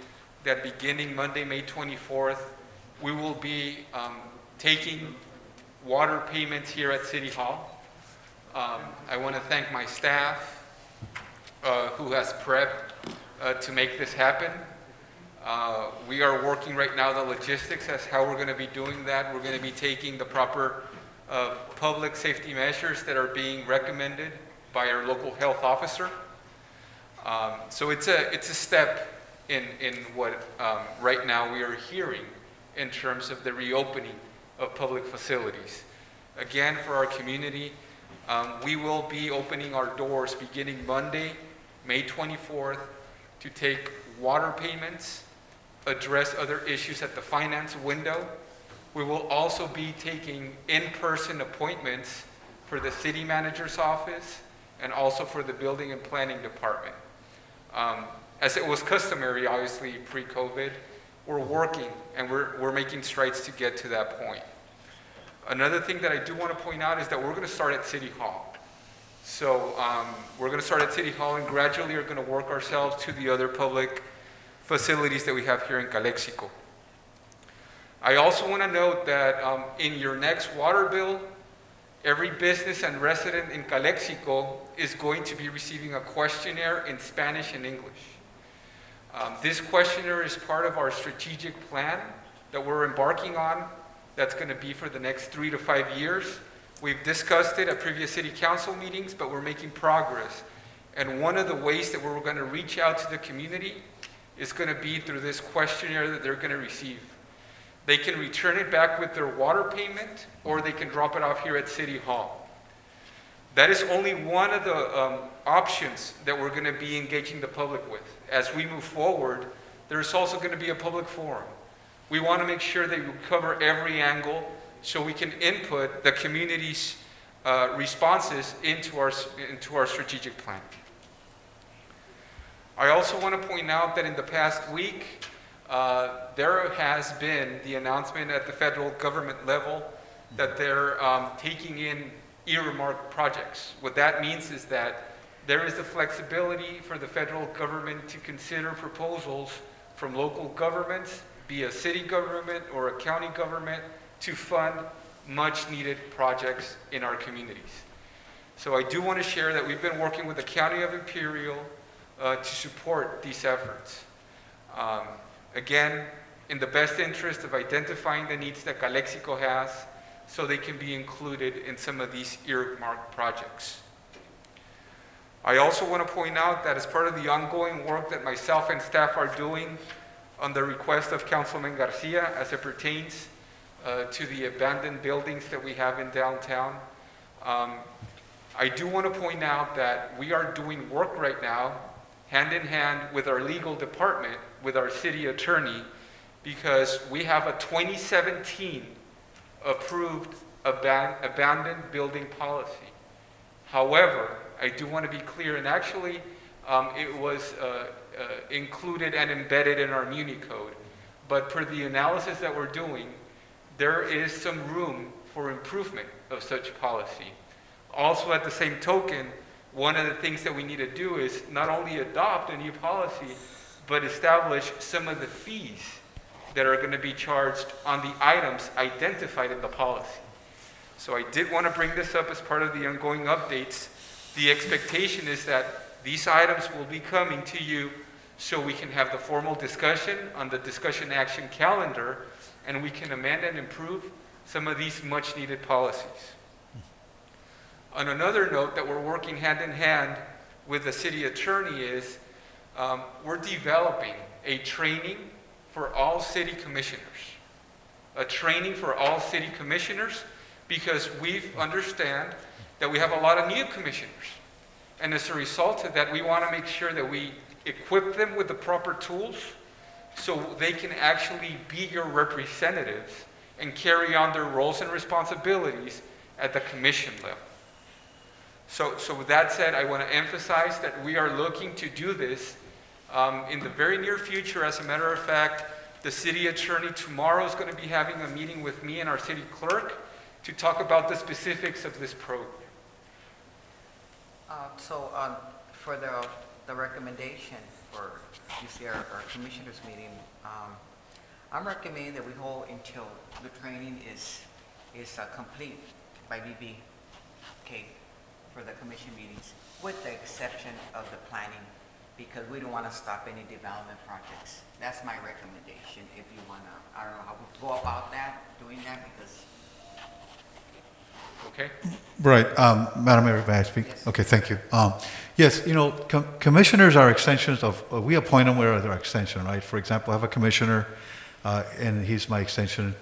that beginning Monday, May 24th, we will be taking water payments here at City Hall. I want to thank my staff who has prepped to make this happen. We are working right now the logistics as how we're going to be doing that. We're going to be taking the proper public safety measures that are being recommended by our local health officer. So it's a step in what right now we are hearing in terms of the reopening of public facilities. Again, for our community, we will be opening our doors beginning Monday, May 24th, to take water payments, address other issues at the finance window. We will also be taking in-person appointments for the city manager's office and also for the building and planning department. As it was customary, obviously, pre-COVID, we're working and we're making strides to get to that point. Another thing that I do want to point out is that we're going to start at City Hall. So we're going to start at City Hall and gradually are going to work ourselves to the other public facilities that we have here in Calexico. I also want to note that in your next water bill, every business and resident in Calexico is going to be receiving a questionnaire in Spanish and English. This questionnaire is part of our strategic plan that we're embarking on that's going to be for the next 3 to 5 years. We've discussed it at previous city council meetings, but we're making progress. And one of the ways that we're going to reach out to the community is going to be through this questionnaire that they're going to receive. They can return it back with their water payment, or they can drop it off here at City Hall. That is only one of the options that we're going to be engaging the public with. As we move forward, there's also going to be a public forum. We want to make sure that we cover every angle so we can input the community's responses into our strategic plan. I also want to point out that in the past week, there has been the announcement at the federal government level that they're taking in earmarked projects. What that means is that there is the flexibility for the federal government to consider proposals from local governments, be a city government or a county government, to fund much needed projects in our communities. So I do want to share that we've been working with the County of Imperial to support these efforts. Again, in the best interest of identifying the needs that Calexico has so they can be included in some of these earmarked projects. I also want to point out that as part of the ongoing work that myself and staff are doing on the request of Councilman Garcia as it pertains to the abandoned buildings that we have in downtown, I do want to point out that we are doing work right now hand in hand with our legal department, with our city attorney, because we have a 2017 approved abandoned building policy. However, I do want to be clear, and actually it was included and embedded in our Muni Code, but per the analysis that we're doing, there is some room for improvement of such policy. Also, at the same token, one of the things that we need to do is not only adopt a new policy, but establish some of the fees that are going to be charged on the items identified in the policy. So I did want to bring this up as part of the ongoing updates. The expectation is that these items will be coming to you so we can have the formal discussion on the discussion action calendar, and we can amend and improve some of these much needed policies. On another note that we're working hand in hand with the city attorney is we're developing a training for all city commissioners. A training for all city commissioners, because we understand that we have a lot of new commissioners. And as a result of that, we want to make sure that we equip them with the proper tools so they can actually be your representatives and carry on their roles and responsibilities at the commission level. So with that said, I want to emphasize that we are looking to do this in the very near future. As a matter of fact, the city attorney tomorrow is going to be having a meeting with me and our city clerk to talk about the specifics of this program. For the recommendation for, you see, our commissioners meeting, I'm recommending that we hold until the training is complete by BBK for the commission meetings, with the exception of the planning, because we don't want to stop any development projects. That's my recommendation. If you want to, I don't know how we go about that, doing that, because. Okay? Right. Madam Mayor, may I speak? Yes. Okay, thank you. Yes, you know, commissioners are extensions of, we appoint them where they're extension, right? For example, I have a commissioner, and he's my extension.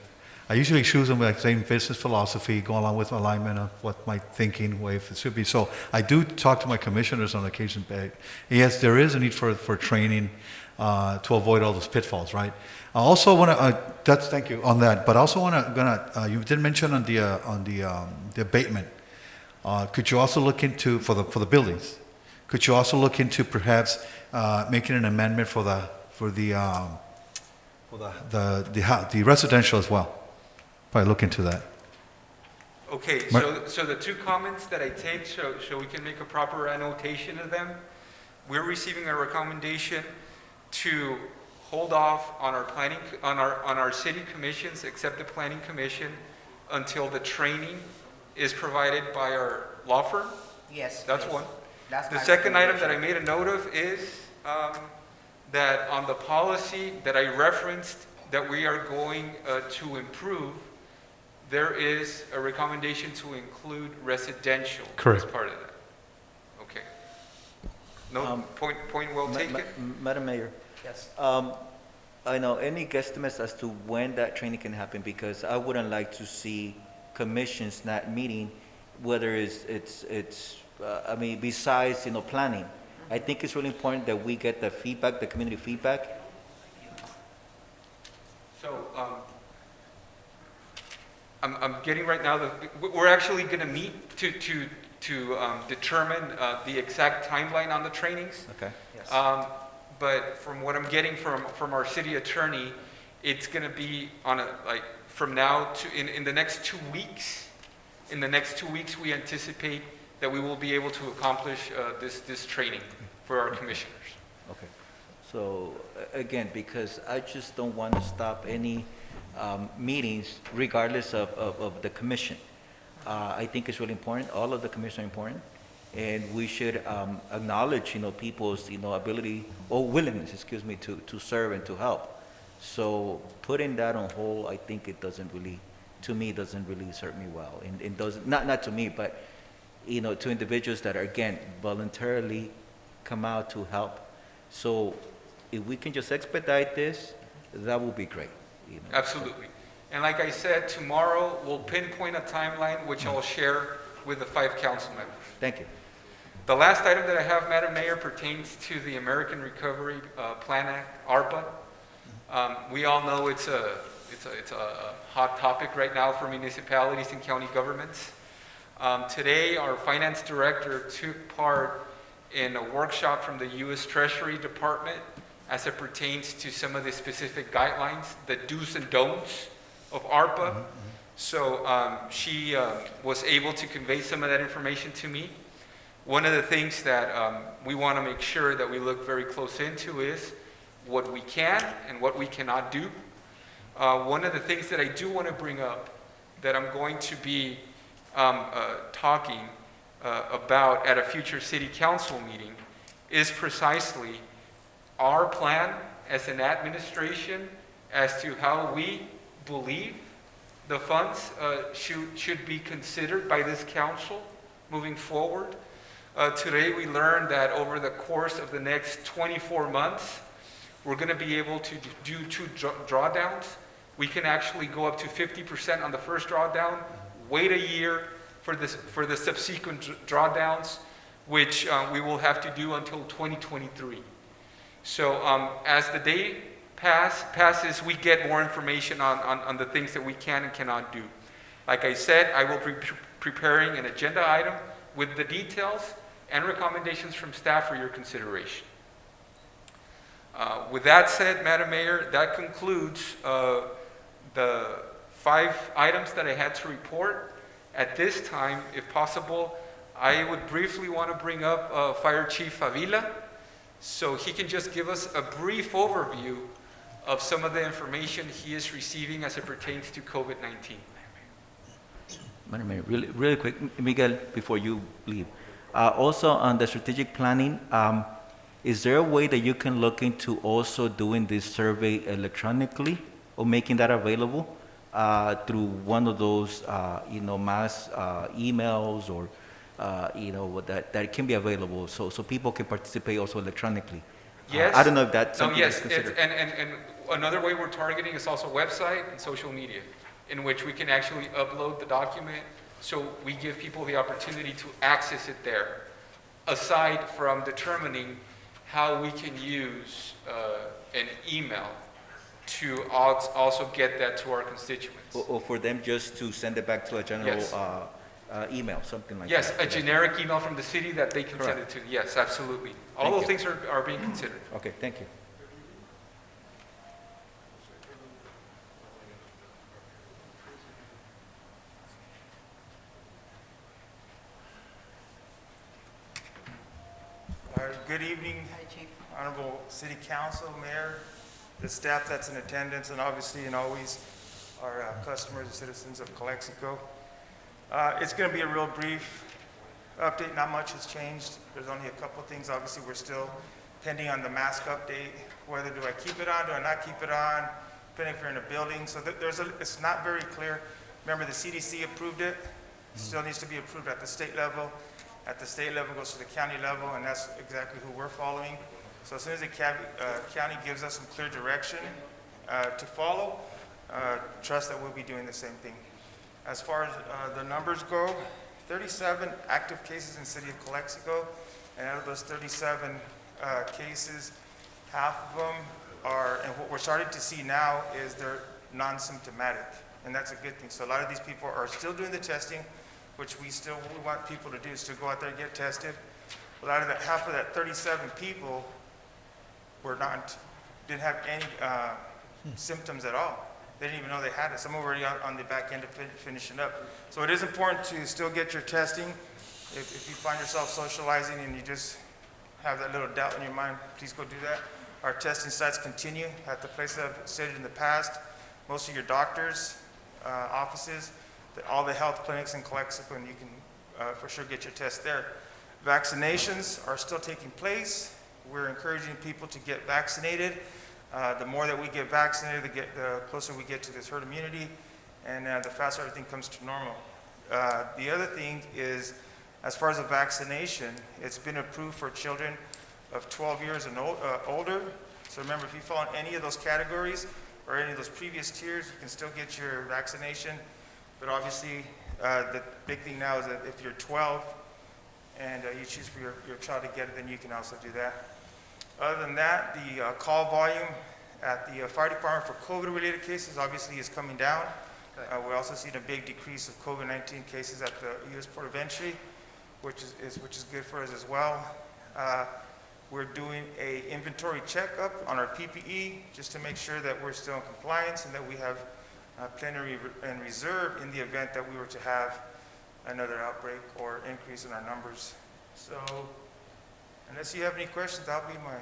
I usually choose them with the same business philosophy, go along with alignment of what my thinking way it should be. So I do talk to my commissioners on occasion. But yes, there is a need for training to avoid all those pitfalls, right? I also want to, thank you on that, but I also want to, you did mention on the abatement. Could you also look into, for the buildings, could you also look into perhaps making an amendment for the residential as well? Probably look into that. Okay, so the two comments that I take, so we can make a proper annotation of them. We're receiving a recommendation to hold off on our planning, on our city commissions, except the planning commission, until the training is provided by our law firm. Yes. That's please. one. That's The my second item that I recommendation. made a note of is that on the policy that I referenced that we are going to improve, there is a recommendation to include residential Correct. as part of that. Okay. No, point well taken. Madam Mayor, Yes. I know any guesstimates as to when that training can happen, because I wouldn't like to see commissions not meeting, whether it's I mean, besides, planning. I think it's really important that we get the feedback, the community feedback. So, I'm getting right now, we're actually going to meet to determine the exact timeline on the trainings. Okay. Yes. But from what I'm getting from our city attorney, it's going to be from now to, in the next 2 weeks. In the next 2 weeks, we anticipate that we will be able to accomplish this training for our commissioners. Okay. So again, because I just don't want to stop any meetings regardless of the commission. I think it's really important. All of the commissions are important. And we should acknowledge, people's, ability or willingness, to serve and to help. So putting that on hold, I think it doesn't really, to me, doesn't really serve me well. And it doesn't, not to me, but, to individuals that are, again, voluntarily come out to help. So if we can just expedite this, that would be great. Absolutely. And like I said, tomorrow we'll pinpoint a timeline which I'll share with the 5 council members. Thank you. The last item that I have, Madam Mayor, pertains to the American Recovery Plan Act, ARPA. We all know it's a hot topic right now for municipalities and county governments. Today, our finance director took part in a workshop from the U.S. Treasury Department as it pertains to some of the specific guidelines, the do's and don'ts of ARPA. So she was able to convey some of that information to me. One of the things that we want to make sure that we look very close into is what we can and what we cannot do. One of the things that I do want to bring up that I'm going to be talking about at a future city council meeting is precisely our plan as an administration as to how we believe the funds should be considered by this council moving forward. Today we learned that over the course of the next 24 months, we're going to be able to do 2 drawdowns. We can actually go up to 50% on the first drawdown, wait a year for the subsequent drawdowns, which we will have to do until 2023. So as the day passes, we get more information on the things that we can and cannot do. Like I said, I will be preparing an agenda item with the details and recommendations from staff for your consideration. With that said, Madam Mayor, that concludes the 5 items that I had to report. At this time, if possible, I would briefly want to bring up Fire Chief Avila, so he can just give us a brief overview of some of the information he is receiving as it pertains to COVID-19. Madam Mayor, really quick, Miguel, before you leave. Also on the strategic planning, is there a way that you can look into also doing this survey electronically or making that available through one of those, mass emails or, that can be available so people can participate also electronically? Yes. I don't know if that's something yes, that's considered. and another way we're targeting is also website and social media, in which we can actually upload the document, so we give people the opportunity to access it there, aside from determining how we can use an email to also get that to our constituents. Or for them just to send it back to a general Yes. Email, something like Yes, that. a generic email from the city that they can send it to. Yes, absolutely. All Thank those you. things are being considered. Okay, thank you. Good evening, Honorable City Council, Mayor, the staff that's in attendance, and obviously, and always, our customers and citizens of Calexico. It's going to be a real brief update. Not much has changed. There's only a couple of things. Obviously, we're still pending on the mask update. Whether do I keep it on, do I not keep it on, depending if you're in a building. So it's not very clear. Remember, the CDC approved it. Still needs to be approved at the state level. At the state level, goes to the county level, and that's exactly who we're following. So as soon as the county gives us some clear direction to follow, trust that we'll be doing the same thing. As far as the numbers go, 37 active cases in the city of Calexico, and out of those 37 cases, half of them are, and what we're starting to see now is they're non-symptomatic, and that's a good thing. So a lot of these people are still doing the testing, which we want people to do, is to go out there and get tested. A lot of that, half of that 37 people didn't have any symptoms at all. They didn't even know they had it. Some were already on the back end of finishing up. So it is important to still get your testing. If you find yourself socializing and you just have that little doubt in your mind, please go do that. Our testing sites continue at the places I've stated in the past. Most of your doctors' offices, all the health clinics in Calexico, and you can for sure get your test there. Vaccinations are still taking place. We're encouraging people to get vaccinated. The more that we get vaccinated, the closer we get to this herd immunity, and the faster everything comes to normal. The other thing is, as far as the vaccination, it's been approved for children of 12 years and older. So remember, if you fall in any of those categories or any of those previous tiers, you can still get your vaccination. But obviously, the big thing now is that if you're 12 and you choose for your child to get it, then you can also do that. Other than that, the call volume at the fire department for COVID-related cases obviously is coming down. We're also seeing a big decrease of COVID-19 cases at the U.S. Port of Entry, which is good for us as well. We're doing an inventory checkup on our PPE just to make sure that we're still in compliance and that we have plenty in reserve in the event that we were to have another outbreak or increase in our numbers. So, unless you have any questions, that'll be my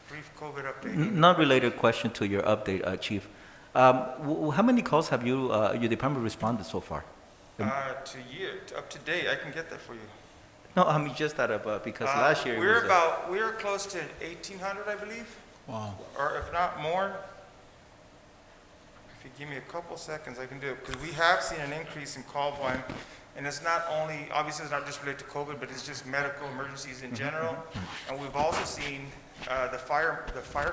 brief COVID update. Not related question to your update, Chief. How many calls have your department responded so far? Up to date, I can get that for you. No, I mean just out of because last year we're close to 1,800, I believe. Wow. Or if not more. If you give me a couple seconds, I can do it, because we have seen an increase in call volume, and it's not only, obviously it's not just related to COVID, but it's just medical emergencies in general. And we've also seen the fire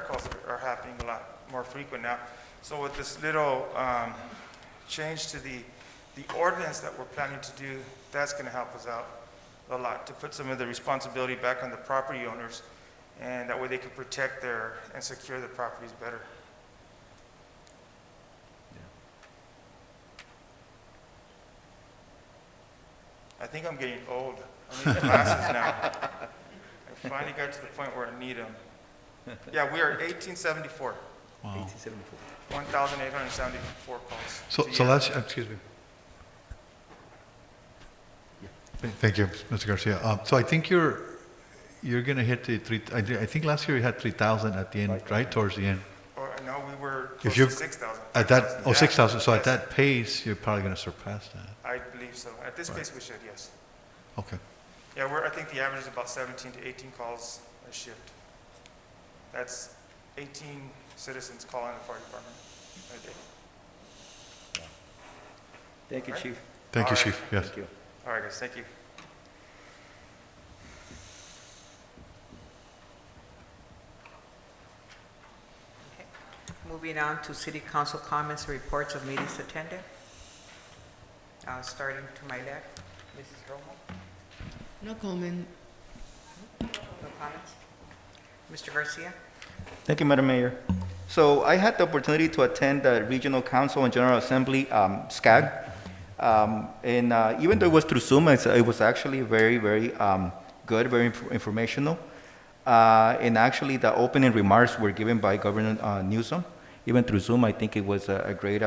calls are happening a lot more frequent now. So with this little change to the ordinance that we're planning to do, that's going to help us out a lot, to put some of the responsibility back on the property owners, and that way they can protect and secure the properties better. I think I'm getting old. I need glasses now. I finally got to the point where I need them. Yeah, we are 1874. Wow. 1874. 1,874 calls. So a year. let's, excuse me. Thank you, Mr. Garcia. So I think you're gonna hit the I think last year you had 3,000 at the end, right, towards the end. Or, no, we were If close you to 6,000. at that, oh, Yeah. 6,000, so at Yes. that pace, you're probably gonna surpass that. I believe so. At this pace, we should, yes. Okay. Yeah, I think the average is about 17 to 18 calls a shift. That's 18 citizens calling the fire department a day. Thank you, Alright. Chief. Thank you, All right. Chief, yes. Thank you. All right, guys, thank you. Moving on to city council comments and reports of meetings attended. Starting to my left, Mrs. Rojo, No comment. no comments? Mr. Garcia? Thank you, Madam Mayor. So I had the opportunity to attend the Regional Council and General Assembly, SCAG. And even though it was through Zoom, it was actually very, very good, very informational. And actually, the opening remarks were given by Governor Newsom. Even through Zoom, I think it was a great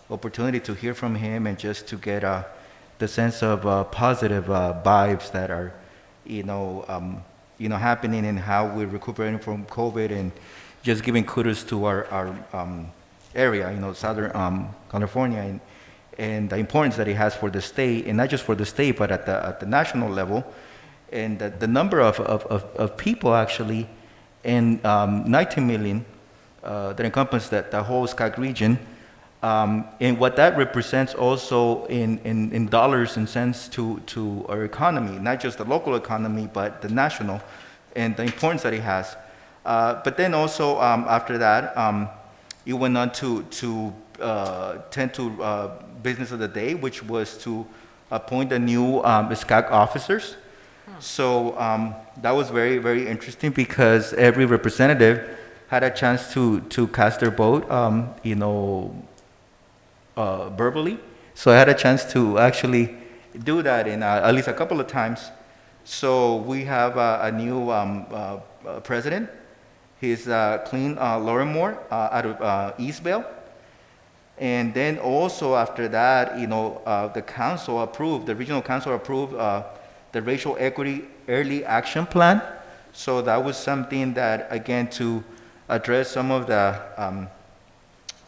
opportunity to hear from him and just to get the sense of positive vibes that are, happening and how we're recuperating from COVID, and just giving kudos to our area, Southern California, and the importance that it has for the state, and not just for the state, but at the national level. And the number of people actually, and 19 million that encompass the whole SCAG region, and what that represents also in dollars and cents to our economy, not just the local economy, but the national, and the importance that it has. But then also after that, it went on to tend to business of the day, which was to appoint the new SCAG officers. So that was very, very interesting because every representative had a chance to cast their vote, verbally. So I had a chance to actually do that in at least a couple of times. So we have a new president. He's Clean Lorimore out of Eastvale. And then also after that, the council approved, the regional council approved the Racial Equity Early Action Plan. So that was something that, again, to address some of the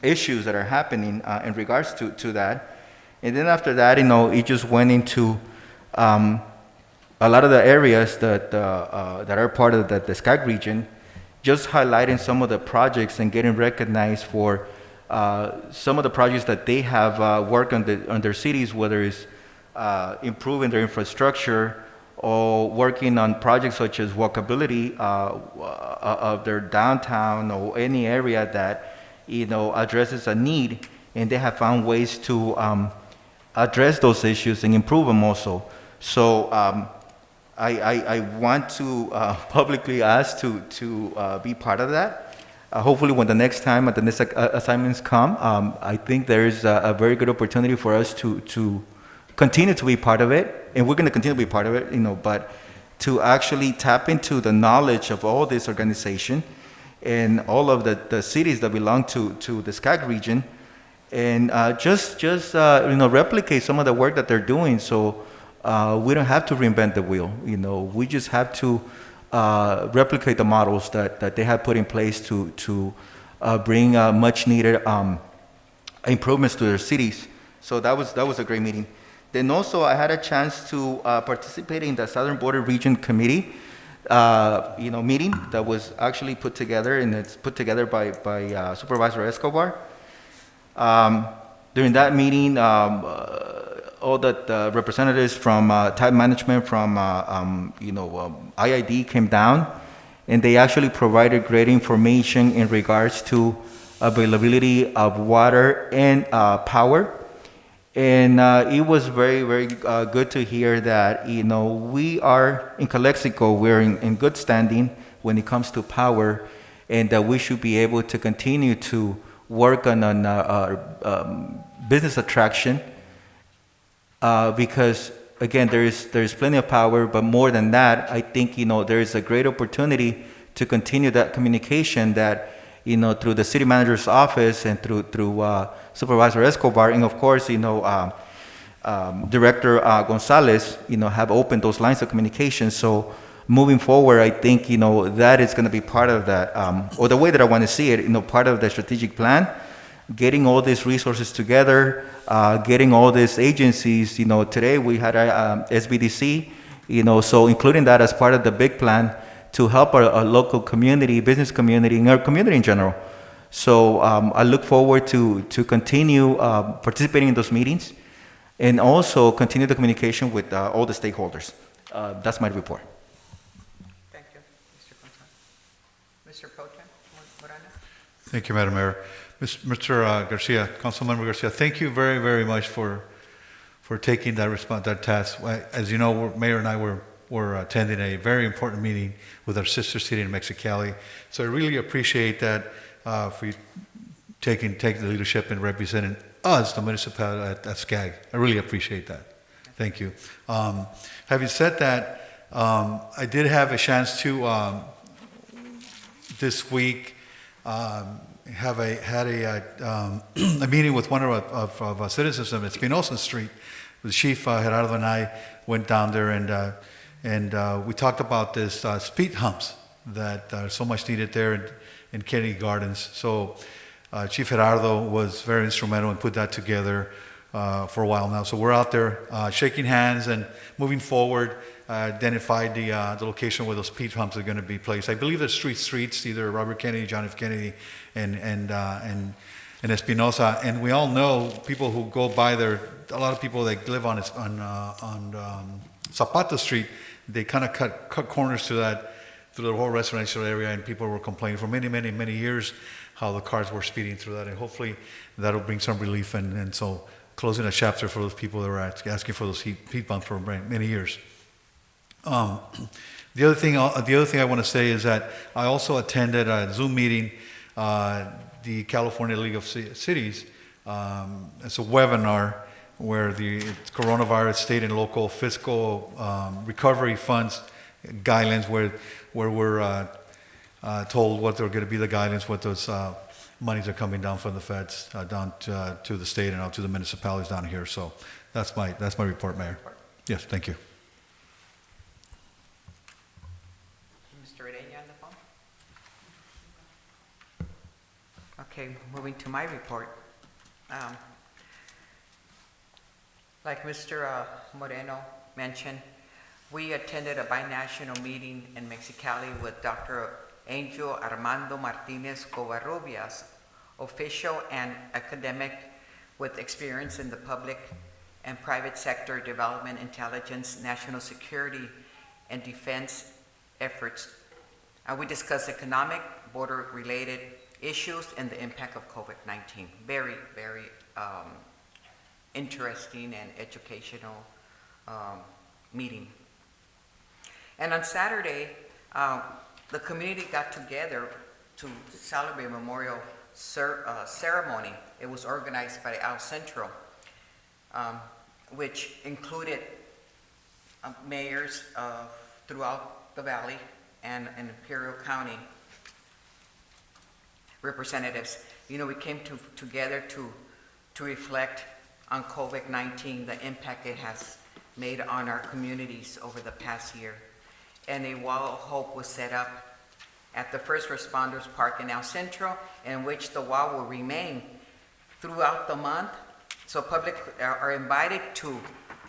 issues that are happening in regards to that. And then after that, it just went into a lot of the areas that are part of the SCAG region, just highlighting some of the projects and getting recognized for some of the projects that they have worked on their cities, whether it's improving their infrastructure or working on projects such as walkability of their downtown or any area that addresses a need, and they have found ways to address those issues and improve them also. So I want to publicly ask to be part of that. Hopefully when the next time the next assignments come, I think there's a very good opportunity for us to continue to be part of it, and we're going to continue to be part of it, but to actually tap into the knowledge of all this organization and all of the cities that belong to the SCAG region, and just replicate some of the work that they're doing, so we don't have to reinvent the wheel. We just have to replicate the models that they have put in place to bring much needed improvements to their cities. So that was a great meeting. Then also I had a chance to participate in the Southern Border Region Committee meeting that was actually put together, and it's put together by Supervisor Escobar. During that meeting, all the representatives from type management from IID came down, and they actually provided great information in regards to availability of water and power. And it was very, very good to hear that, we are in Calexico, we're in good standing when it comes to power, and that we should be able to continue to work on business attraction, because again, there is plenty of power, but more than that, I think, there is a great opportunity to continue that communication that, through the city manager's office and through Supervisor Escobar, and of course, Director Gonzalez, have opened those lines of communication. So moving forward, I think, that is going to be part of that, or the way that I want to see it, part of the strategic plan, getting all these resources together, getting all these agencies, today we had a SBDC, so including that as part of the big plan to help our local community, business community, and our community in general. So I look forward to continue participating in those meetings and also continue the communication with all the stakeholders. That's my report. Thank you, Mr. Gonzalez. Mr. Pro Tem Moreno? Thank you, Madam Mayor. Mr. Garcia, Councilmember Garcia, thank you very, very much for taking that task. As you know, Mayor and I were attending a very important meeting with our sister city in Mexicali. So I really appreciate that for you taking the leadership and representing us, the municipality at SCAG. I really appreciate that. Thank you. Having said that, I did have a chance to this week had a meeting with one of our citizens of Espinosa Street. The chief Gerardo and I went down there and we talked about this speed humps that are so much needed there in Kennedy Gardens. So Chief Gerardo was very instrumental in put that together for a while now. So we're out there shaking hands and moving forward, identified the location where those speed humps are going to be placed. I believe there's three streets, either Robert Kennedy, John F. Kennedy, and Espinosa. And we all know people who go by there. A lot of people that live on Zapata Street, they kind of cut corners to that through the whole residential area, and people were complaining for many, many, many years how the cars were speeding through that, and hopefully that'll bring some relief. And so closing a chapter for those people that were asking for those heat bumps for many years. The other thing I want to say is that I also attended a Zoom meeting, the California League of Cities. It's a webinar where the coronavirus state and local fiscal recovery funds guidelines, where we're told what are going to be the guidelines, what those monies are coming down from the feds down to the state and out to the municipalities down here. So that's my report, Mayor. Yes, thank you. Mr. Ureña on the phone? Okay, moving to my report. Like Mr. Moreno mentioned, we attended a binational meeting in Mexicali with Dr. Angel Armando Martinez Covarrubias, official and academic with experience in the public and private sector development, intelligence, national security, and defense efforts. We discussed economic, border-related issues and the impact of COVID-19. Very, very interesting and educational meeting. And on Saturday, the community got together to celebrate a memorial ceremony. It was organized by Al Centro, which included mayors throughout the valley and Imperial County representatives. We came together to reflect on COVID-19, the impact it has made on our communities over the past year. And a wall of hope was set up at the First Responders Park in El Centro, in which the wall will remain throughout the month. So public are invited to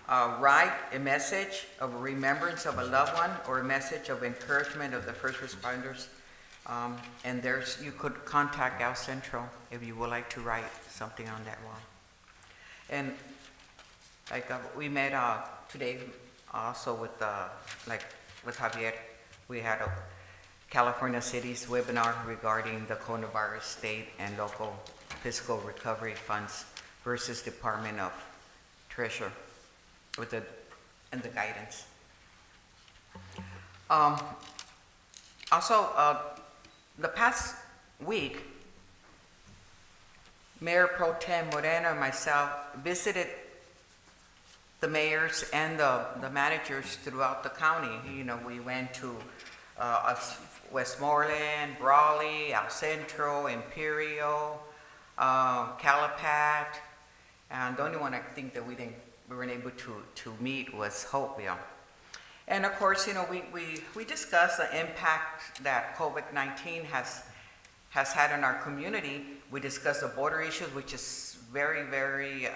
write a message of remembrance of a loved one or a message of encouragement of the first responders. And you could contact El Centro if you would like to write something on that wall. And we met today also with Javier. We had a California Cities webinar regarding the coronavirus state and local fiscal recovery funds versus Department of Treasury and the guidance. Also, the past week, Mayor Pro Tem Moreno and myself visited the mayors and the managers throughout the county. You know, we went to Westmoreland, Raleigh, El Centro, Imperial, Calapat, and the only one I think that we weren't able to meet was Hopeville. And of course, you know, we discussed the impact that COVID-19 has had on our community. We discussed the border issues, which is very, very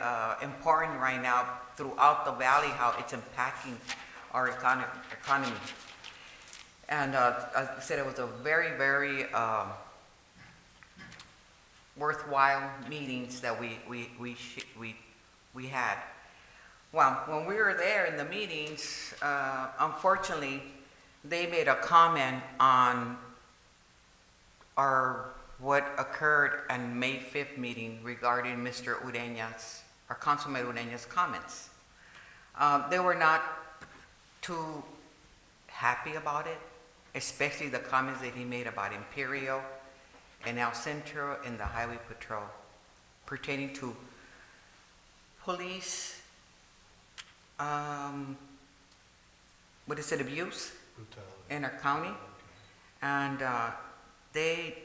important right now throughout the valley, how it's impacting our economy. And I said it was a very, very worthwhile meetings that we had. Well, when we were there in the meetings, unfortunately, they made a comment on what occurred on May 5th meeting regarding Mr. Ureña's, or Councilman Ureña's comments. They were not too happy about it, especially the comments that he made about Imperial and El Centro and the Highway Patrol pertaining to police, abuse in our county. And they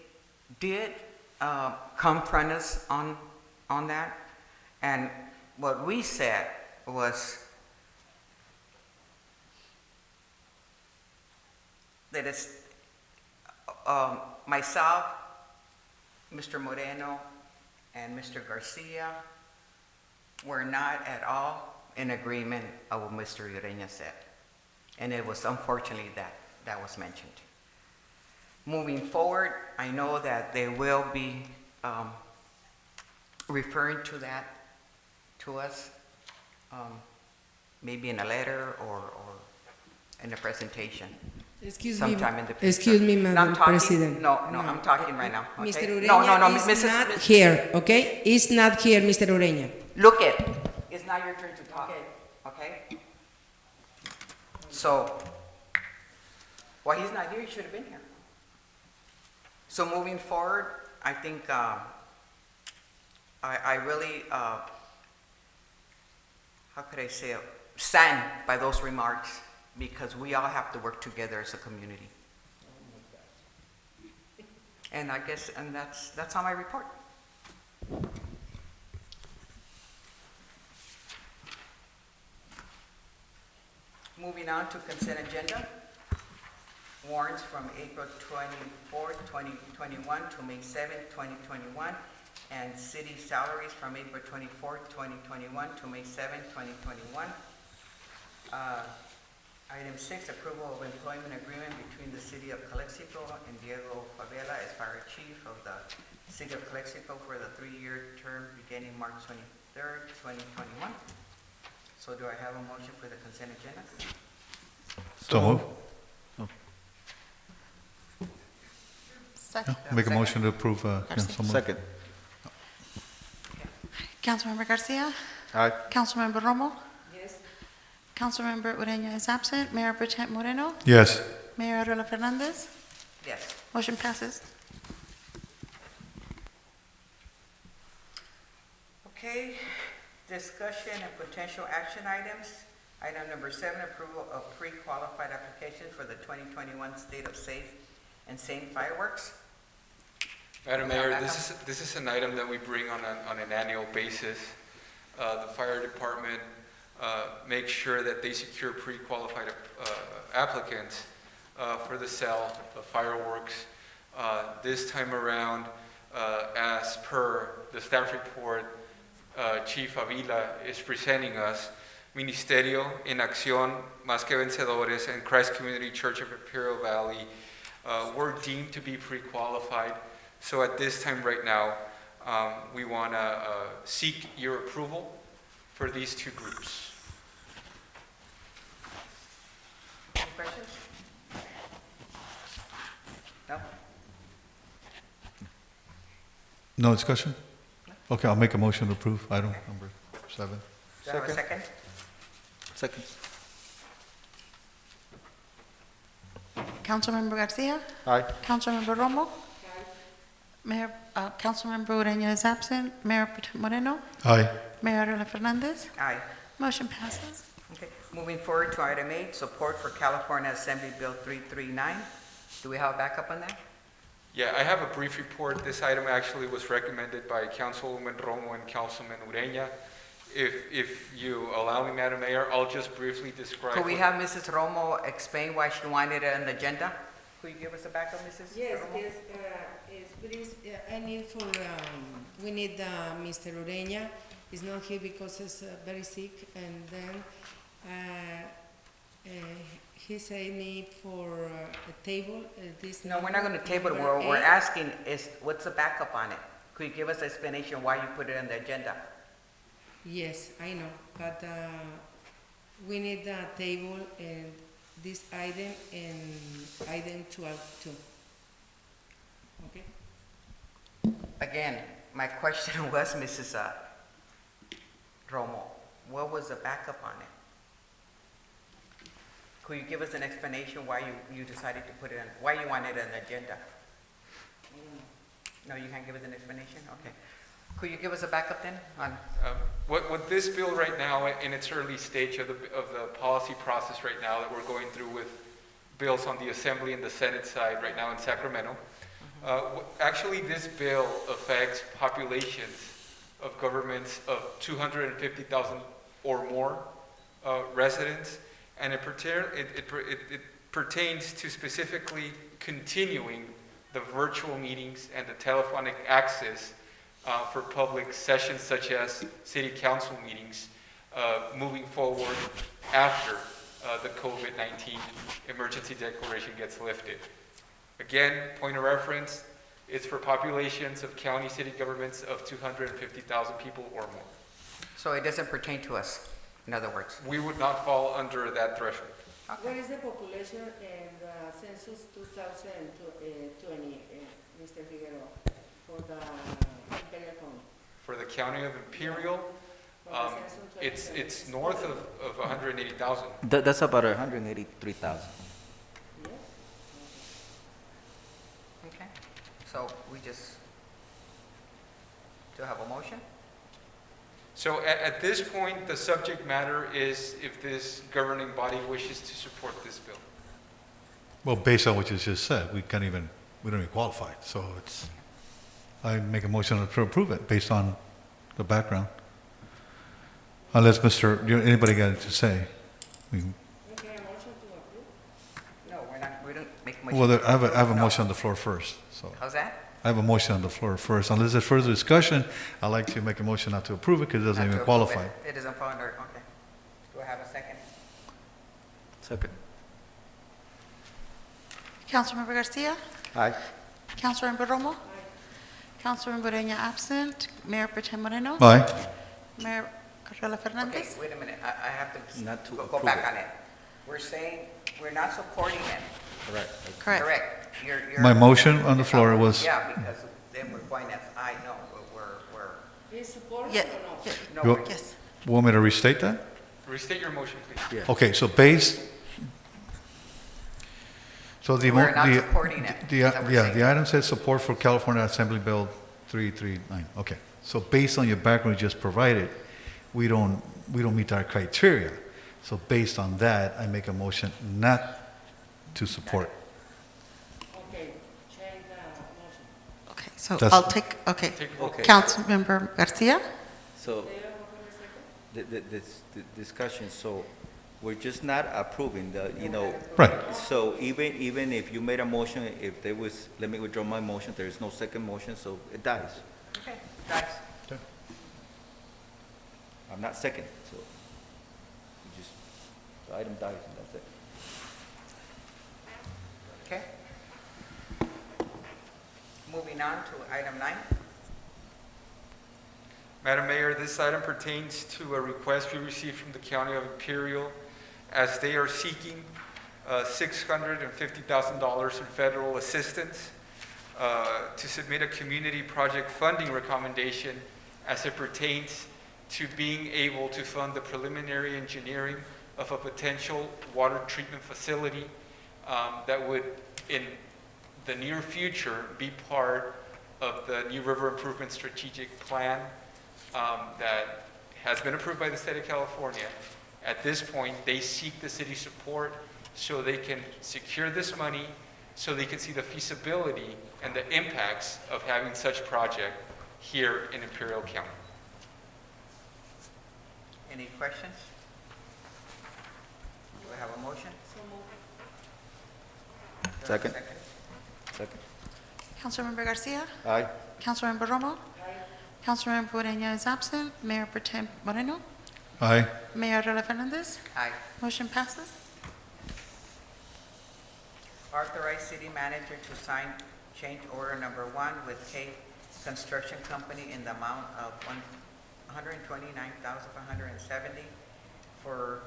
did confront us on that. And what we said was that it's myself, Mr. Moreno, and Mr. Garcia were not at all in agreement of what Mr. Ureña said. And it was unfortunately that was mentioned. Moving forward, I know that they will be referring to that to us, maybe in a letter or in a presentation. Excuse sometime me, in the future. excuse me, No, Madam I'm talking, President. No, I'm talking right now. Okay? Mr. Ureña No, is Mrs. not Mrs. here, okay? Is not here, Mr. Ureña. Look it. It's not your turn to talk. Okay? So, while he's not here, he should have been here. So moving forward, I think I really, how could I say it, stand by those remarks because we all have to work together as a community. And I guess, and that's on my report. Moving on to consent agenda. Warrants from April 24th, 2021 to May 7th, 2021, and city salaries from April 24th, 2021 to May 7th, 2021. Item 6, approval of employment agreement between the city of Calexico and Diego Favela as fire chief of the city of Calexico for the 3-year term beginning March 23rd, 2021. So do I have a motion for the consent agenda? So move. Second. Make a motion to approve, Councilman. Second. Councilmember Garcia? Aye. Councilmember Romo? Yes. Councilmember Ureña is absent. Mayor Pro Tem Moreno? Yes. Mayor Arreola Fernandez? Yes. Motion passes. Okay, discussion and potential action items. Item number 7, approval of pre-qualified application for the 2021 State of Safe and Sane fireworks. Madam Mayor, this is an item that we bring on an annual basis. The fire department makes sure that they secure pre-qualified applicants for the sale of fireworks. This time around, as per the staff report, Chief Avila is presenting us, Ministerio en Acción, Más que Vencedores, and Christ Community Church of Imperial Valley were deemed to be pre-qualified. So at this time right now, we want to seek your approval for these two groups. Any questions? No? No discussion? Okay, I'll make a motion to approve item number 7. Do I have a second? Second. Councilmember Garcia? Aye. Councilmember Romo? Mayor, Councilmember Ureña is absent. Mayor Pro Tem Moreno? Aye. Mayor Arreola Fernandez? Aye. Motion passes. Okay, moving forward to item 8, support for California Assembly Bill 339. Do we have a backup on that? Yeah, I have a brief report. This item actually was recommended by Councilwoman Romo and Councilman Ureña. If you allow me, Madam Mayor, I'll just briefly describe. Could we what- have Mrs. Romo explain why she wanted it on the agenda? Could you give us a backup, Mrs. Yes, Romo? please, I need for, we need Mr. Ureña. He's not here because he's very sick, and then he said me for a table, this. No, we're not going to table it. number We're 8. asking is, what's the backup on it? Could you give us an explanation why you put it on the agenda? Yes, I know, but we need a table and this item and item 12 too. Okay? Again, my question was, Mrs. Romo, what was the backup on it? Could you give us an explanation why you decided to put it on, why you wanted it on the agenda? No, you can't give us an explanation? Okay. Could you give us a backup then on? What this bill right now, in its early stage of the policy process right now that we're going through with bills on the Assembly and the Senate side right now in Sacramento, actually this bill affects populations of governments of 250,000 or more residents, and it pertains to specifically continuing the virtual meetings and the telephonic access for public sessions such as city council meetings moving forward after the COVID-19 emergency declaration gets lifted. Again, point of reference, it's for populations of county city governments of 250,000 people or more. So it doesn't pertain to us, in other words? We would not fall under that threshold. What is the population in the census 2020, Mr. Figueroa, for the Imperial County? For the county of Imperial, it's north of 180,000. That's about 183,000. Okay, so we just, do you have a motion? So at this point, the subject matter is if this governing body wishes to support this bill. Well, based on what you just said, we don't even qualify. So I make a motion to approve it based on the background. Unless anybody got anything to say? Okay, a motion to approve? No, we don't make a motion. Well, I have a No. motion on the floor first, so. How's that? I have a motion on the floor first. Unless there's further discussion, I'd like to make a motion not to approve it because it doesn't Not even to approve qualify. it. It doesn't fall under, okay. Do I have a second? Second. Councilmember Garcia? Aye. Councilmember Romo? Councilmember Ureña absent. Mayor Pro Tem Moreno? Aye. Mayor Arreola Okay, Fernandez? wait a minute, I have to Not to go approve back it. on it. We're saying we're not supporting it. Correct. Correct. Correct. You're- My motion on the floor was, Yeah, because then we're going as, I know, we're, Is support Yeah. or no? yeah. no, You- we're- Yes. want me to restate that? Restate your motion, please. Yeah. Okay, so so We're not supporting it. Is that what you're saying? the item says support for California Assembly Bill 339. Okay, so based on your background you just provided, we don't meet our criteria. So based on that, I make a motion not to support. Okay, change the motion. Okay, so That's- I'll take, okay. Take roll. Okay. Councilmember Garcia? So the discussion, so we're just not approving Right. So even if you made a motion, if there was, let me withdraw my motion, there is no second motion, so it dies. Okay, guys, I'm not second, so the item dies and that's it. okay. Moving on to item 9. Madam Mayor, this item pertains to a request we received from the County of Imperial as they are seeking $650,000 in federal assistance to submit a community project funding recommendation as it pertains to being able to fund the preliminary engineering of a potential water treatment facility that would, in the near future, be part of the New River Improvement Strategic Plan that has been approved by the state of California. At this point, they seek the city support so they can secure this money, so they can see the feasibility and the impacts of having such project here in Imperial County. Any questions? Do I have a motion? Second. Second. Councilmember Garcia? Aye. Councilmember Romo? Councilmember Moreno is absent. Mayor Pro Tem Moreno? Aye. Mayor Arreola Fernandez? Aye. Motion passes. Authorize city manager to sign change order number 1 with K Construction Company in the amount of $129,570 for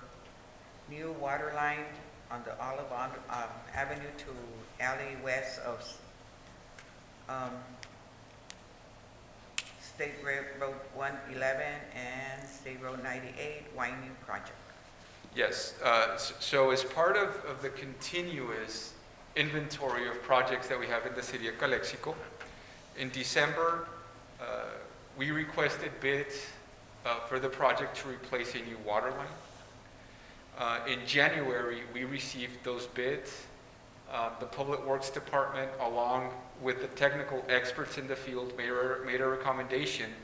new water line on the Olive Avenue to alley west of State Road 111 and State Road 98 widening project. Yes, so as part of the continuous inventory of projects that we have in the city of Calexico, in December, we requested bids for the project to replace a new water line. In January, we received those bids. The Public Works Department, along with the technical experts in the field, made a recommendation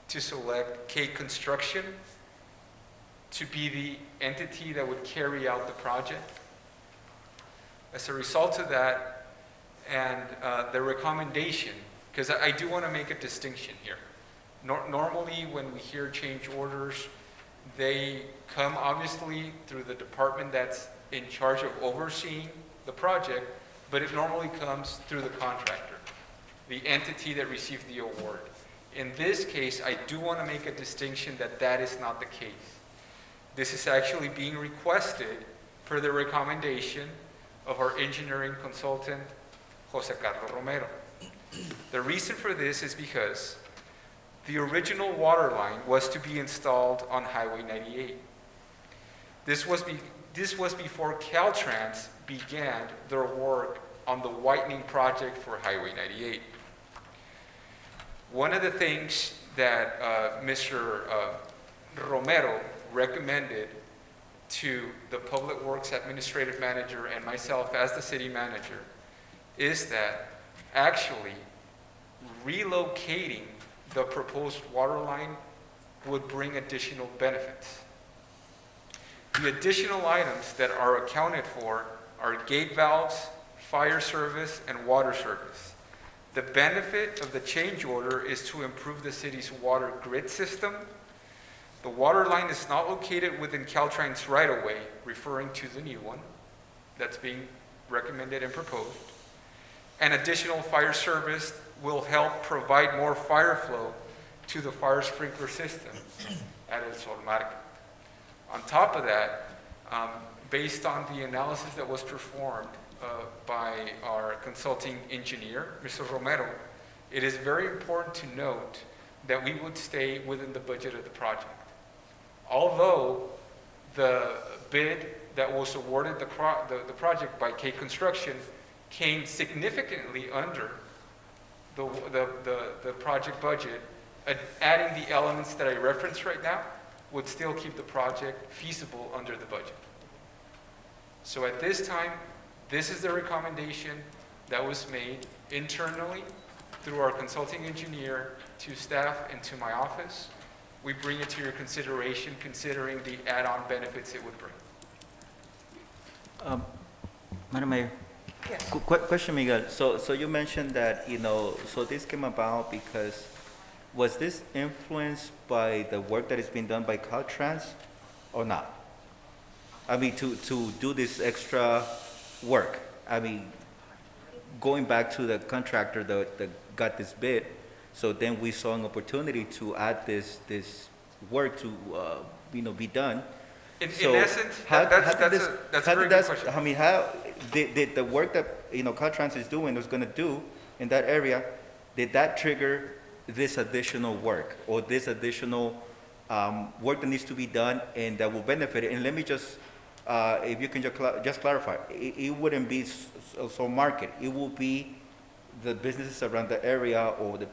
to select K Construction to be the entity that would carry out the project. As a result of that, and the recommendation, because I do want to make a distinction here. Normally, when we hear change orders, they come obviously through the department that's in charge of overseeing the project, but it normally comes through the contractor, the entity that received the award. In this case, I do want to make a distinction that that is not the case. This is actually being requested per the recommendation of our engineering consultant, Jose Carlos Romero. The reason for this is because the original water line was to be installed on Highway 98. This was before Caltrans began their work on the widening project for Highway 98. One of the things that Mr. Romero recommended to the Public Works Administrative Manager and myself as the city manager is that actually relocating the proposed water line would bring additional benefits. The additional items that are accounted for are gate valves, fire service, and water service. The benefit of the change order is to improve the city's water grid system. The water line is not located within Caltrans right-of-way, referring to the new one that's being recommended and proposed. And additional fire service will help provide more fire flow to the fire sprinkler system at El Sol Market. On top of that, based on the analysis that was performed by our consulting engineer, Mr. Romero, it is very important to note that we would stay within the budget of the project. Although the bid that was awarded the project by K Construction came significantly under the project budget, adding the elements that I referenced right now would still keep the project feasible under the budget. So at this time, this is the recommendation that was made internally through our consulting engineer to staff and to my office. We bring it to your consideration, considering the add-on benefits it would bring. Madam Mayor. Yes. Question, Miguel. So you mentioned that, so this came about because, was this influenced by the work that is being done by Caltrans or not? I mean, to do this extra work. I mean, going back to the contractor that got this bid, so then we saw an opportunity to add this work to, be done. In essence, that's a very good question. I mean, how did the work that Caltrans is doing, was going to do in that area, did that trigger this additional work or this additional work that needs to be done and that will benefit it? And let me just, if you can just clarify, it wouldn't be so market. It will be the businesses around the area or the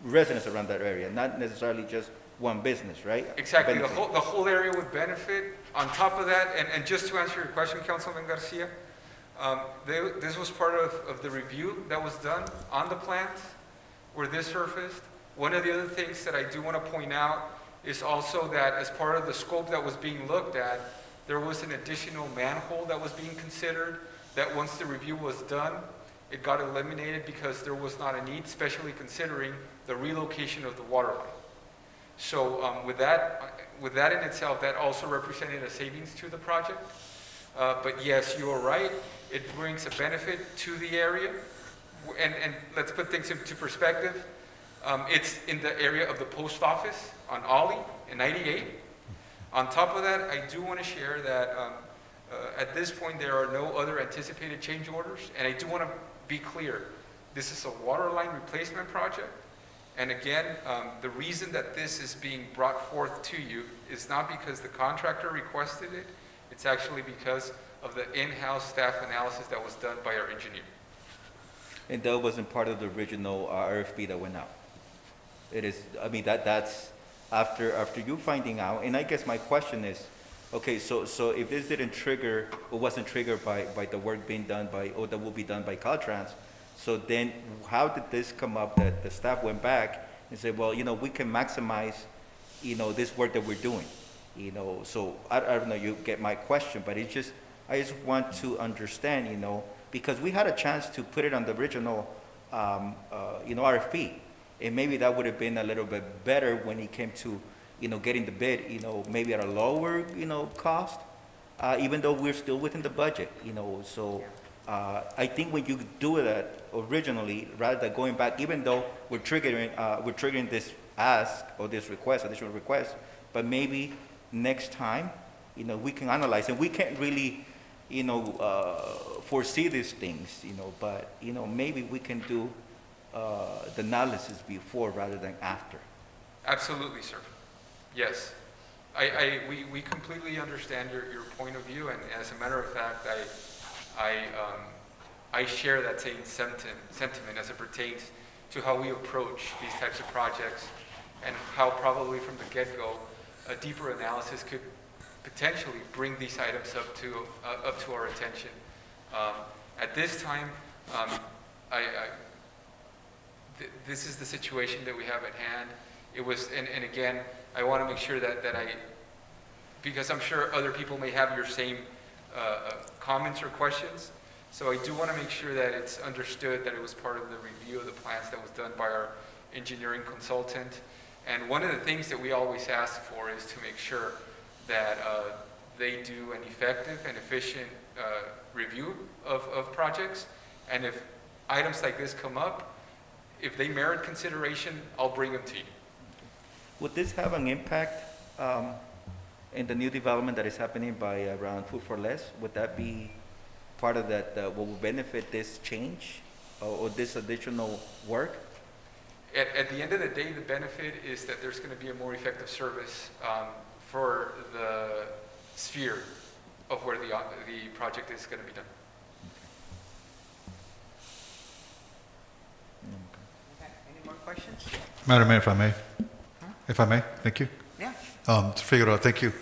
residents around that area, not necessarily just one business, right? Exactly, the Benefit. whole area would benefit. On top of that, and just to answer your question, Councilman Garcia, this was part of the review that was done on the plans where this surfaced. One of the other things that I do want to point out is also that as part of the scope that was being looked at, there was an additional manhole that was being considered, that once the review was done, it got eliminated because there was not a need, especially considering the relocation of the water line. So with that in itself, that also represented a savings to the project. But yes, you are right, it brings a benefit to the area. And let's put things into perspective. It's in the area of the post office on Ollie in 98. On top of that, I do want to share that at this point there are no other anticipated change orders. And I do want to be clear, this is a water line replacement project. And again, the reason that this is being brought forth to you is not because the contractor requested it, it's actually because of the in-house staff analysis that was done by our engineer. And that wasn't part of the original RFP that went out. It is, I mean, that's after you finding out, and I guess my question is, okay, so if this didn't trigger, or wasn't triggered by the work being done by, or that will be done by Caltrans, so then how did this come up that the staff went back and said, well, we can maximize, this work that we're doing, so I don't know, you get my question, but I just want to understand, because we had a chance to put it on the original, RFP, and maybe that would have been a little bit better when it came to, getting the bid, maybe at a lower, cost, even though we're still within the budget, so I think when you do that originally, rather than going back, even though we're triggering this ask or this request, additional request, but maybe next time, we can analyze, and we can't really, foresee these things, but, maybe we can do the analysis before rather than after. Absolutely, sir. Yes. We completely understand your point of view, and as a matter of fact, I share that same sentiment as it pertains to how we approach these types of projects, and how probably from the get-go, a deeper analysis could potentially bring these items up to our attention. At this time, this is the situation that we have at hand. It was, and again, I want to make sure that because I'm sure other people may have your same comments or questions, so I do want to make sure that it's understood that it was part of the review of the plans that was done by our engineering consultant. And one of the things that we always ask for is to make sure that they do an effective and efficient review of projects. And if items like this come up, if they merit consideration, I'll bring them to you. Would this have an impact in the new development that is happening by around Food for Less? Would that be part of that, what will benefit this change or this additional work? At the end of the day, the benefit is that there's going to be a more effective service for the sphere of where the project is going to be done. Okay, any more questions? Madam Mayor, if I may. If I may, thank you. Yeah. Figueroa, thank you.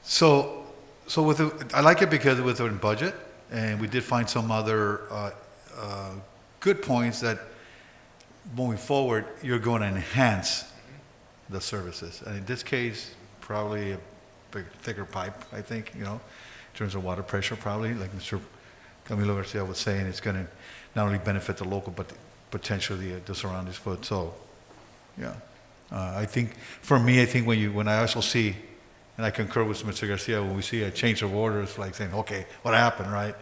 So with I like it because it was in budget, and we did find some other good points that moving forward, you're going to enhance the services. And in this case, probably a big, thicker pipe, I think, in terms of water pressure, probably, like Mr. Camilo Garcia was saying, it's going to not only benefit the local, but potentially the surroundings. But so, yeah. I think, for me, I think when I also see, and I concur with Mr. Garcia, when we see a change of orders, like saying, okay, what happened, right?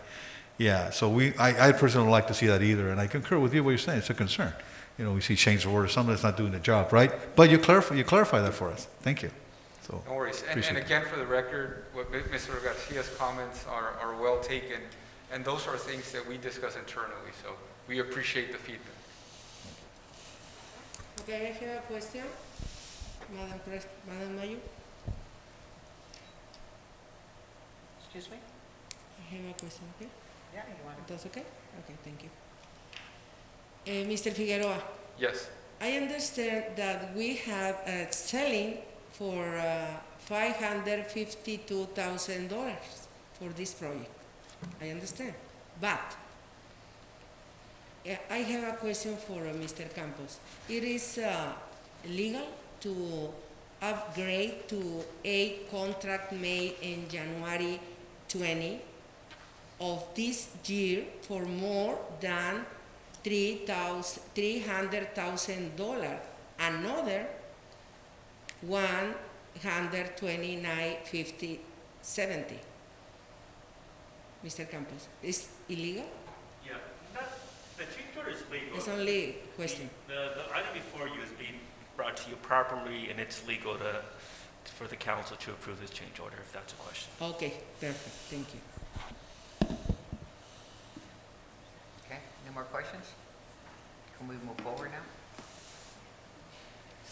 Yeah, so I personally don't like to see that either, and I concur with you what you're saying, it's a concern. We see change of orders, someone that's not doing the job, right? But you clarify that for us. Thank you. So, no worries. And again, for the record, what Mr. Garcia's comments are well taken, and those are things that we discuss internally, so we appreciate the feedback. Okay, I have a question. Madam Mayu, Excuse me? I have a question, okay? Yeah, you want to? That's okay? Okay, thank you. Mr. Figueroa, Yes. I understand that we have selling for $552,000 for this project. I understand. But I have a question for Mr. Campos. It is legal to upgrade to a contract made in January 20 of this year for more than $300,000, another $129.50.70. Mr. Campos, is illegal? Yeah, the change order is legal. It's only question. The item before you is being brought to you properly, and it's legal for the council to approve this change order, if that's a question. Okay, perfect, thank you. Okay, any more questions? Can we move forward now?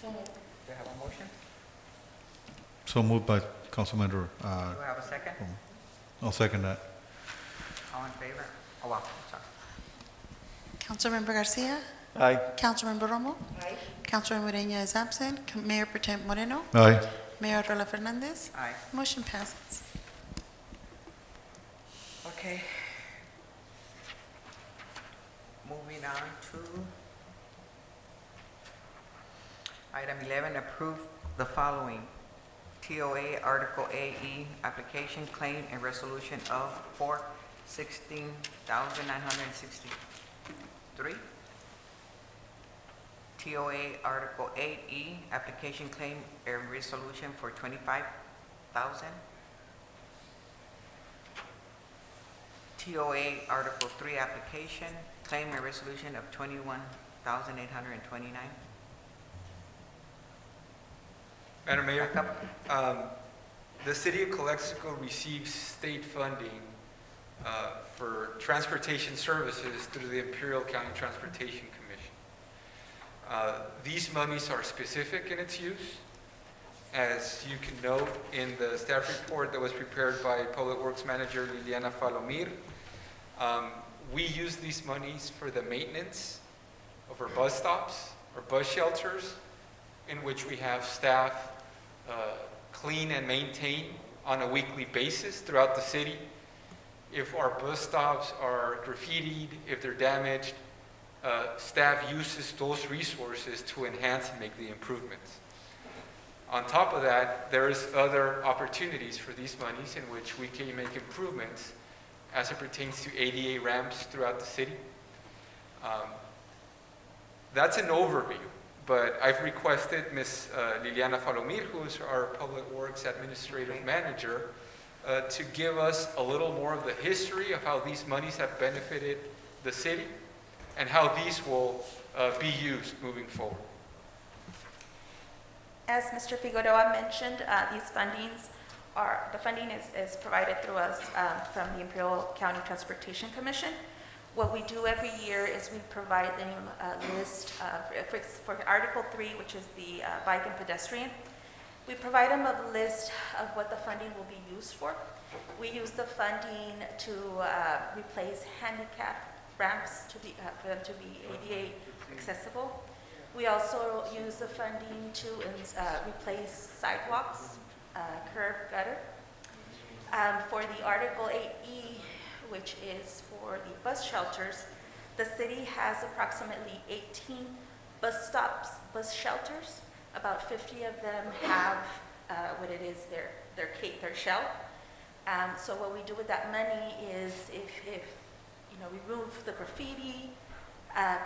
Do you have a motion? So moved by Councilmember, Do I have a second? I'll second that. All in favor? Oh, wow, sorry. Councilmember Garcia? Aye. Councilmember Romo? Aye. Councilmember Moreno is absent. Mayor Pro Tem Moreno? Aye. Mayor Rola Fernandez? Aye. Motion passes. Okay. Moving on to item 11, approve the following. TOA Article AE application claim and resolution of for $16,963. TOA Article 8E application claim and resolution for $25,000. TOA Article 3 application, claim and resolution of $21,829. Madam Mayor, Back the city of Calexico receives state funding for transportation services through the Imperial County Transportation Commission. These monies are specific in its use. As you can note in the staff report that was prepared by Public Works Manager Liliana Falomir, we use these monies for the maintenance of our bus stops, our bus shelters, in which we have staff clean and maintain on a weekly basis throughout the city. If our bus stops are graffitied, if they're damaged, staff uses those resources to enhance and make the improvements. On top of that, there is other opportunities for these monies in which we can make improvements as it pertains to ADA ramps throughout the city. That's an overview, but I've requested Ms. Liliana Falomir, who is our Public Works Administrative Manager, to give us a little more of the history of how these monies have benefited the city and how these will be used moving forward. As Mr. Figueroa mentioned, the funding is provided through us from the Imperial County Transportation Commission. What we do every year is we provide them a list for Article 3, which is the bike and pedestrian. We provide them a list of what the funding will be used for. We use the funding to replace handicap ramps for them to be ADA accessible. We also use the funding to replace sidewalks, curb, gutter. For the Article 8E, which is for the bus shelters, the city has approximately 18 bus stops, bus shelters. About 50 of them have what it is, their shell. So what we do with that money is if remove the graffiti,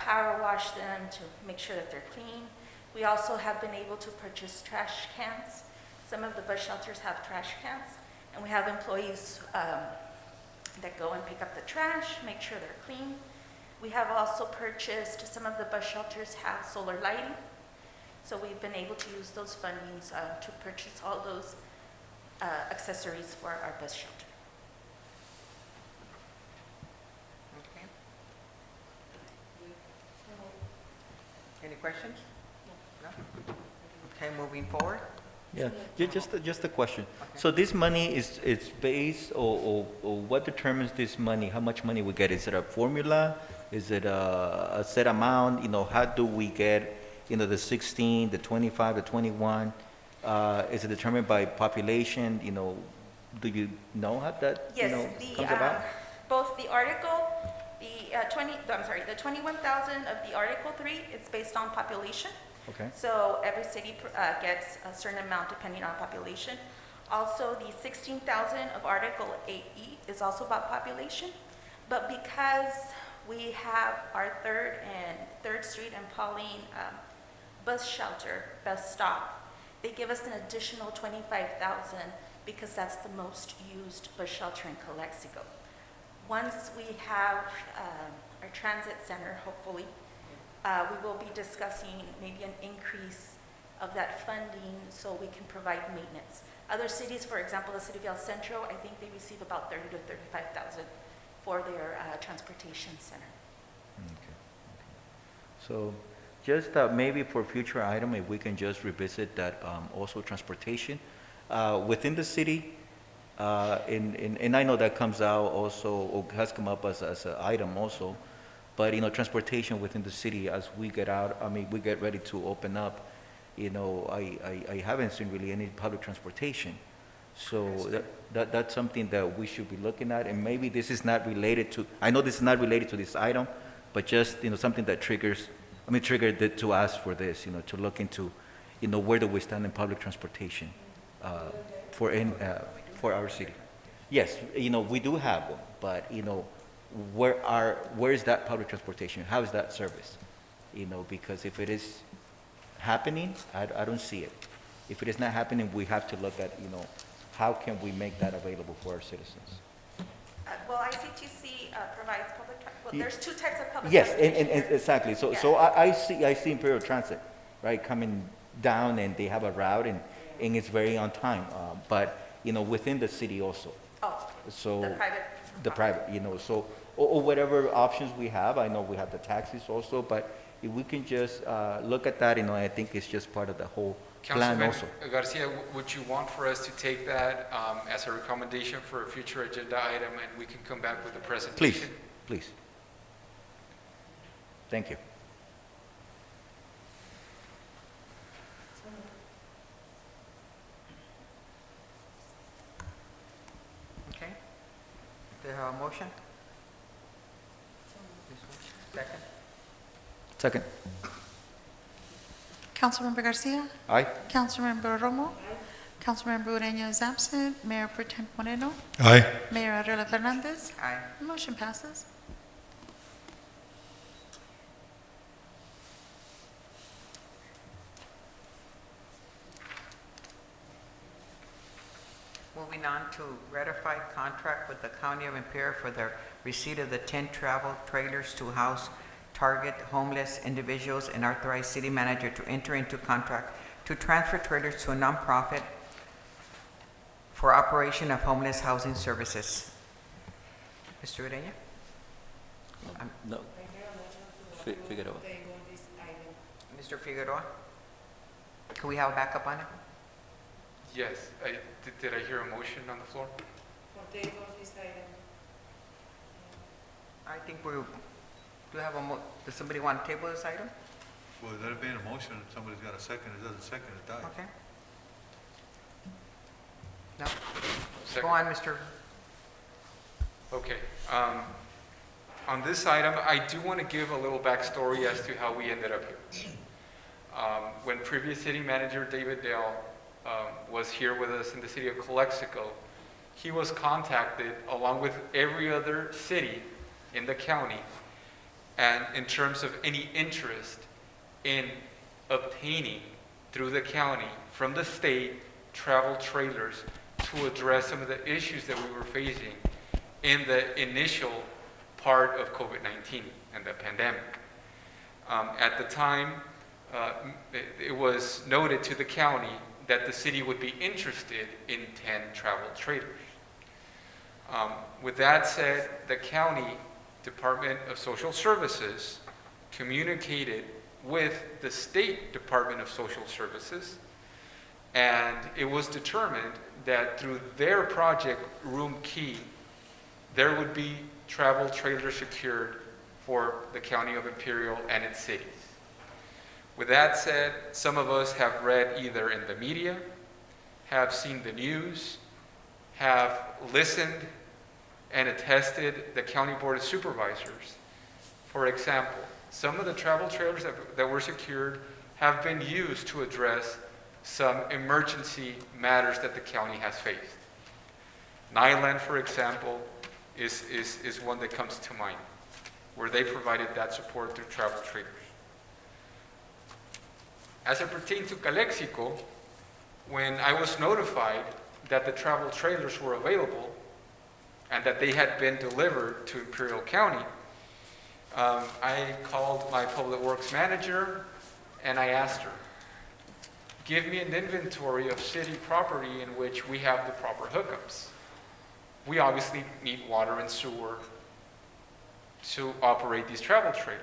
power wash them to make sure that they're clean. We also have been able to purchase trash cans. Some of the bus shelters have trash cans, and we have employees that go and pick up the trash, make sure they're clean. We have also purchased, some of the bus shelters have solar lighting, so we've been able to use those fundings to purchase all those accessories for our bus shelter. Okay. Any questions? No? Okay, moving forward. Yeah, just a question. So this money is based, or what determines this money? How much money we get? Is it a formula? Is it a set amount? How do we get the 16, the 25, the 21, is it determined by population? Do you know how that, Yes, comes about? both the article, the 21,000 of the Article 3 is based on population. Okay. So every city gets a certain amount depending on population. Also, the 16,000 of Article 8E is also about population. But because we have our 3rd Street and Pauline bus shelter, bus stop, they give us an additional 25,000 because that's the most used bus shelter in Calexico. Once we have our transit center, hopefully, we will be discussing maybe an increase of that funding so we can provide maintenance. Other cities, for example, the city of El Centro, I think they receive about 30 to 35,000 for their transportation center. Okay. So just maybe for future item, if we can just revisit that, also transportation within the city, and I know that comes out also, or has come up as an item also, but transportation within the city as we get out, we get ready to open up, I haven't seen really any public transportation. So that's something that we should be looking at, and maybe this is not related to, I know this is not related to this item, but just, something that triggered to ask for this, to look into, where do we stand in public transportation for our city. Yes, we do have one, but, where is that public transportation? How is that service? Because if it is happening, I don't see it. If it is not happening, we have to look at, how can we make that available for our citizens? Well, ICTC provides well, there's two types of public Yes, transportation. and exactly. So I see Imperial Transit, right, coming down, and they have a route, and it's very on time. But within the city also. Oh, So the private. so or whatever options we have. I know we have the taxis also, but if we can just look at that, I think it's just part of the whole plan Councilman also. Garcia, would you want for us to take that as a recommendation for a future agenda item, and we can come back with a presentation? Please. Thank you. Okay. Do you have a motion? Second? Second. Councilmember Garcia? Aye. Councilmember Romo? Councilmember Moreno is absent. Mayor Pro Tem Moreno? Aye. Mayor Arreola Fernandez? Aye. Motion passes. Moving on to ratify contract with the County of Imperial for the receipt of the 10 travel trailers to house target homeless individuals, and authorize city manager to enter into contract to transfer trailers to a nonprofit for operation of homeless housing services. Mr. Ureña? No. Figueroa. Mr. Figueroa? Can we have a backup on it? Yes. Did I hear a motion on the floor? I think we, do you have does somebody want to table this item? Well, there being a motion, somebody's got a second, it doesn't second, it dies. Okay. No? Second. Go on, Mr. Okay. On this item, I do want to give a little backstory as to how we ended up here. When previous city manager David Dale was here with us in the city of Calexico, he was contacted along with every other city in the county, and in terms of any interest in obtaining through the county from the state travel trailers to address some of the issues that we were facing in the initial part of COVID-19 and the pandemic. At the time, it was noted to the county that the city would be interested in 10 travel trailers. With that said, the county Department of Social Services communicated with the State Department of Social Services, and it was determined that through their project Room Key, there would be travel trailers secured for the County of Imperial and its cities. With that said, some of us have read either in the media, have seen the news, have listened and attested the County Board of Supervisors. For example, some of the travel trailers that were secured have been used to address some emergency matters that the county has faced. Nyland, for example, is one that comes to mind, where they provided that support through travel trailers. As it pertains to Calexico, when I was notified that the travel trailers were available and that they had been delivered to Imperial County, I called my public works manager and I asked her, give me an inventory of city property in which we have the proper hookups. We obviously need water and sewer to operate these travel trailers.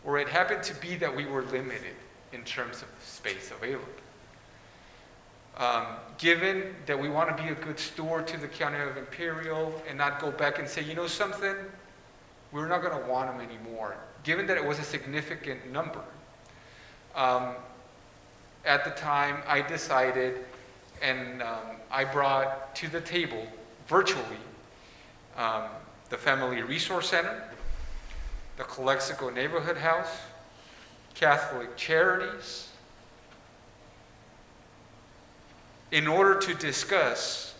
Or it happened to be that we were limited in terms of space available. Given that we want to be a good steward to the County of Imperial and not go back and say, you know something, we're not going to want them anymore. Given that it was a significant number, at the time I decided and I brought to the table virtually the Family Resource Center, the Calexico Neighborhood House, Catholic Charities, in order to discuss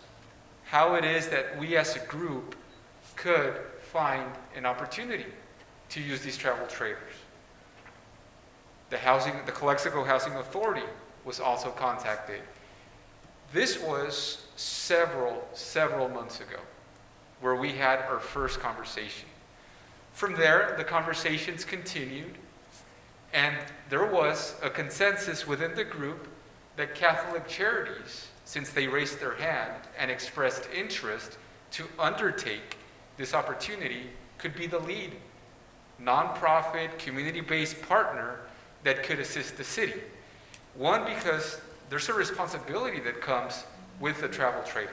how it is that we as a group could find an opportunity to use these travel trailers. The Calexico Housing Authority was also contacted. This was several months ago, where we had our first conversation. From there, the conversations continued, and there was a consensus within the group that Catholic Charities, since they raised their hand and expressed interest to undertake this opportunity, could be the lead nonprofit, community-based partner that could assist the city. One, because there's a responsibility that comes with the travel trailers.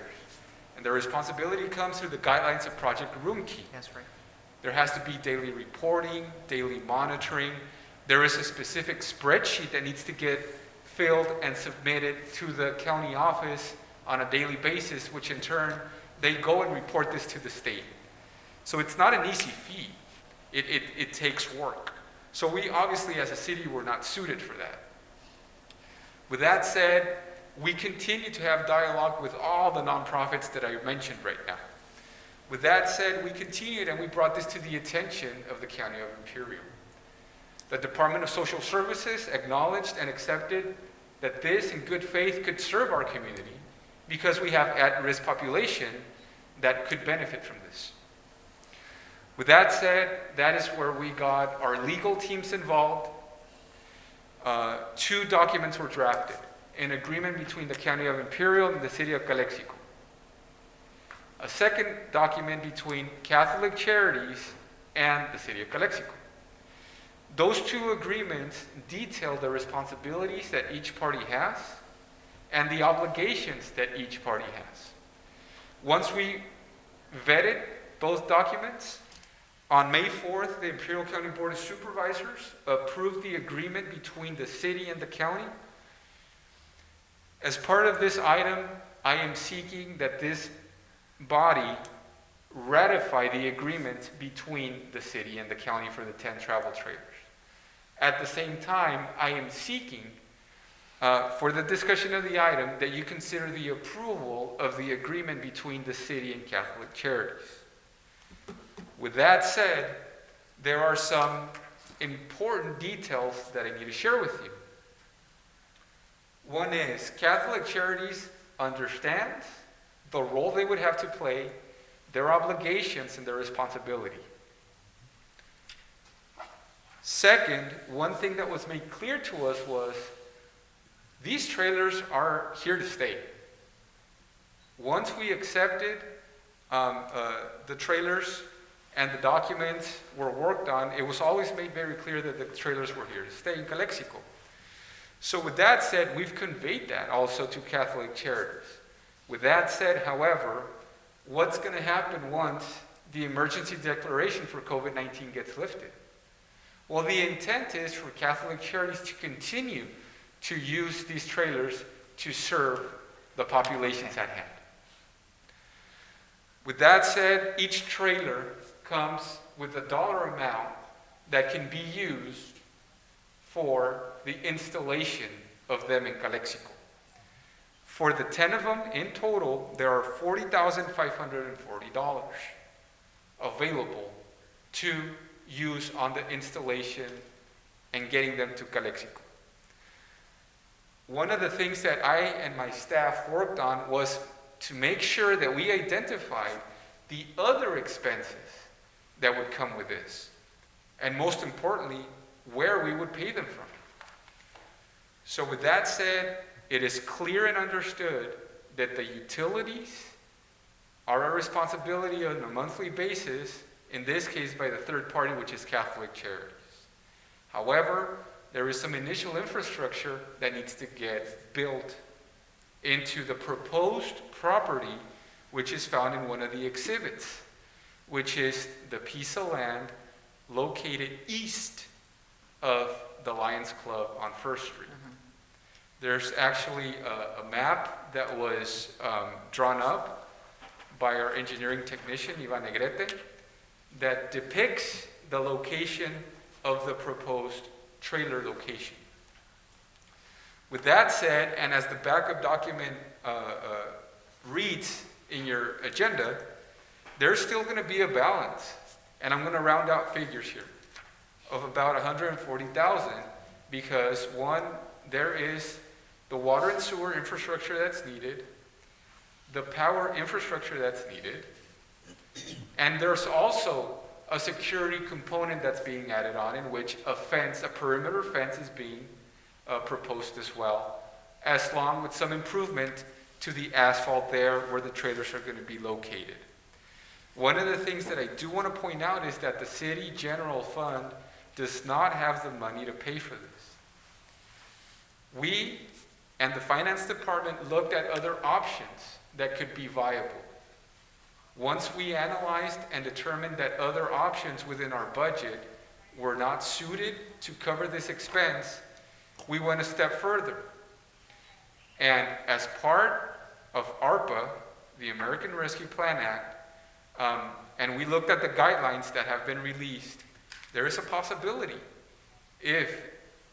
And the responsibility comes through the guidelines of Project Room Key. That's right. There has to be daily reporting, daily monitoring. There is a specific spreadsheet that needs to get filled and submitted to the county office on a daily basis, which in turn, they go and report this to the state. So it's not an easy feat. It takes work. So we obviously as a city were not suited for that. With that said, we continue to have dialogue with all the nonprofits that I mentioned right now. With that said, we continued and we brought this to the attention of the County of Imperial. The Department of Social Services acknowledged and accepted that this in good faith could serve our community because we have at-risk population that could benefit from this. With that said, that is where we got our legal teams involved. 2 documents were drafted, an agreement between the County of Imperial and the City of Calexico. A second document between Catholic Charities and the City of Calexico. Those 2 agreements detail the responsibilities that each party has and the obligations that each party has. Once we vetted both documents, on May 4th, the Imperial County Board of Supervisors approved the agreement between the city and the county. As part of this item, I am seeking that this body ratify the agreement between the city and the county for the 10 travel trailers. At the same time, I am seeking for the discussion of the item that you consider the approval of the agreement between the city and Catholic Charities. With that said, there are some important details that I need to share with you. One is Catholic Charities understands the role they would have to play, their obligations and their responsibility. Second, one thing that was made clear to us was these trailers are here to stay. Once we accepted the trailers and the documents were worked on, it was always made very clear that the trailers were here to stay in Calexico. So with that said, we've conveyed that also to Catholic Charities. With that said, however, what's going to happen once the emergency declaration for COVID-19 gets lifted? Well, the intent is for Catholic Charities to continue to use these trailers to serve the populations at hand. With that said, each trailer comes with a dollar amount that can be used for the installation of them in Calexico. For the 10 of them in total, there are $40,540 available to use on the installation and getting them to Calexico. One of the things that I and my staff worked on was to make sure that we identified the other expenses that would come with this, and most importantly, where we would pay them from. So with that said, it is clear and understood that the utilities are a responsibility on a monthly basis, in this case by the third party, which is Catholic Charities. However, there is some initial infrastructure that needs to get built into the proposed property, which is found in one of the exhibits, which is the piece of land located east of the Lions Club on First Street. There's actually a map that was drawn up by our engineering technician, Ivan Negrete, that depicts the location of the proposed trailer location. With that said, and as the backup document reads in your agenda, there's still going to be a balance, and I'm going to round out figures here, of about 140,000, because one, there is the water and sewer infrastructure that's needed, the power infrastructure that's needed, and there's also a security component that's being added on, in which a fence, a perimeter fence, is being proposed as well, as long with some improvement to the asphalt there where the trailers are going to be located. One of the things that I do want to point out is that the city general fund does not have the money to pay for this. We and the finance department looked at other options that could be viable. Once we analyzed and determined that other options within our budget were not suited to cover this expense, we went a step further. And as part of ARPA, the American Rescue Plan Act, and we looked at the guidelines that have been released, there is a possibility, if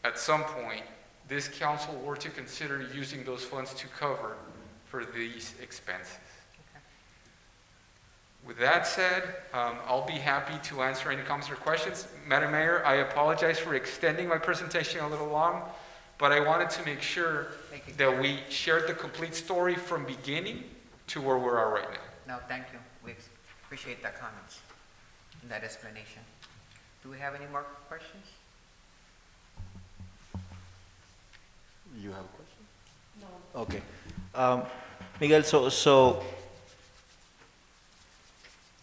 at some point this council were to consider using those funds to cover for these expenses. With that said, I'll be happy to answer any comments or questions. Madam Mayor, I apologize for extending my presentation a little long, but I wanted to make sure that we shared the complete story from beginning to where we are right now. No, thank you. We appreciate that comments and that explanation. Do we have any more questions? You have a question? No. Okay. Miguel, so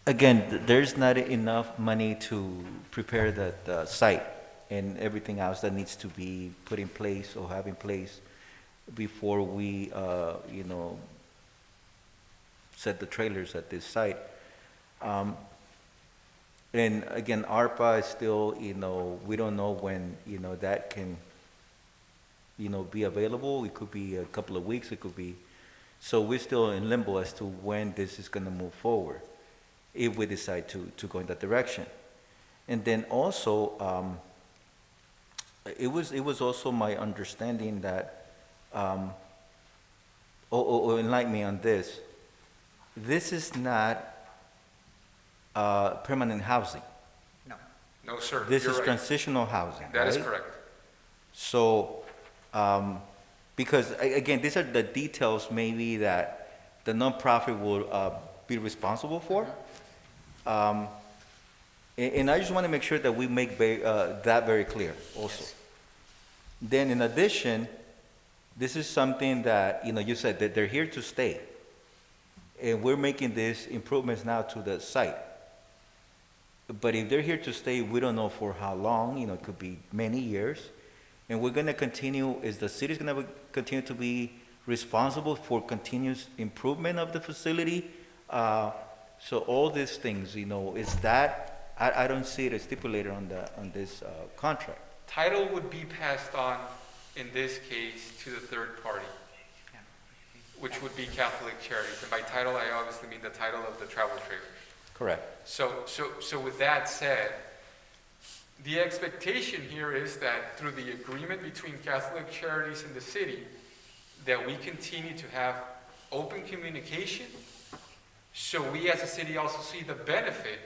again, there's not enough money to prepare the site and everything else that needs to be put in place or have in place before we, set the trailers at this site. And again, ARPA is still, we don't know when, that can, be available. It could be a couple of weeks, it could be. So we're still in limbo as to when this is going to move forward, if we decide to go in that direction. And then also, it was also my understanding that, enlighten me on this, this is not permanent housing. No. No, sir. This you're is right. transitional housing, That is right? correct. So, because again, these are the details maybe that the nonprofit will be responsible for. And I just want to make sure that we make that very clear also. Yes. Then in addition, this is something that, you said that they're here to stay. And we're making these improvements now to the site. But if they're here to stay, we don't know for how long, it could be many years. And we're going to continue, the city's going to continue to be responsible for continuous improvement of the facility. So all these things, is that I don't see it stipulated on this contract. Title would be passed on, in this case, to the third party, which would be Catholic Charities. And by title, I obviously mean the title of the travel trailer. Correct. So with that said, the expectation here is that through the agreement between Catholic Charities and the city, that we continue to have open communication, so we as a city also see the benefit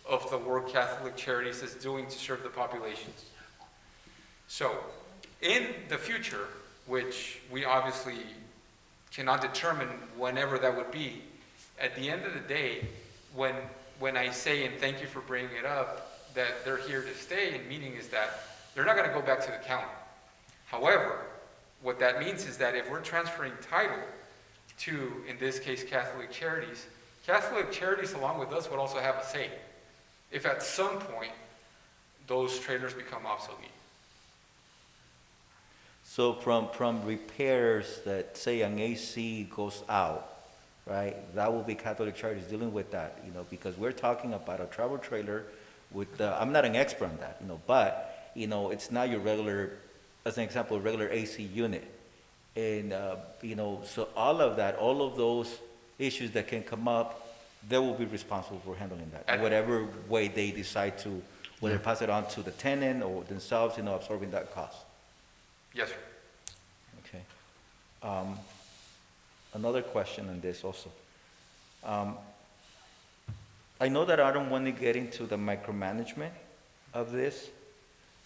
of the work Catholic Charities is doing to serve the populations. So in the future, which we obviously cannot determine whenever that would be, at the end of the day, when I say, and thank you for bringing it up, that they're here to stay, and meaning is that they're not going to go back to the county. However, what that means is that if we're transferring title to, in this case, Catholic Charities along with us would also have a say if at some point those trailers become obsolete. So from repairs that say an AC goes out, right? That will be Catholic Charities dealing with that, because we're talking about a travel trailer with I'm not an expert on that, but it's not your regular, as an example, regular AC unit. And so all of those issues that can come up, they will be responsible for handling that in whatever way they decide to, whether pass it on to the tenant or themselves, absorbing that cost. Yes, sir. Okay. Another question on this also. I know that I don't want to get into the micromanagement of this,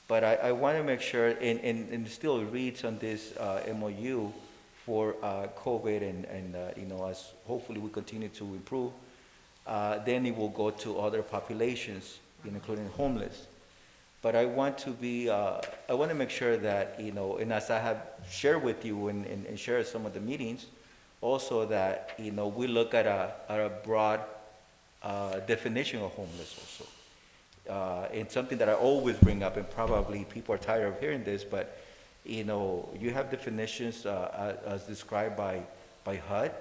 but I want to make sure, and it still reads on this MOU for COVID, and as hopefully we continue to improve, then it will go to other populations, including homeless. But I want to make sure that, and as I have shared with you and shared some of the meetings, also that, we look at a broad definition of homeless also. It's something that I always bring up, and probably people are tired of hearing this, but, you have definitions as described by HUD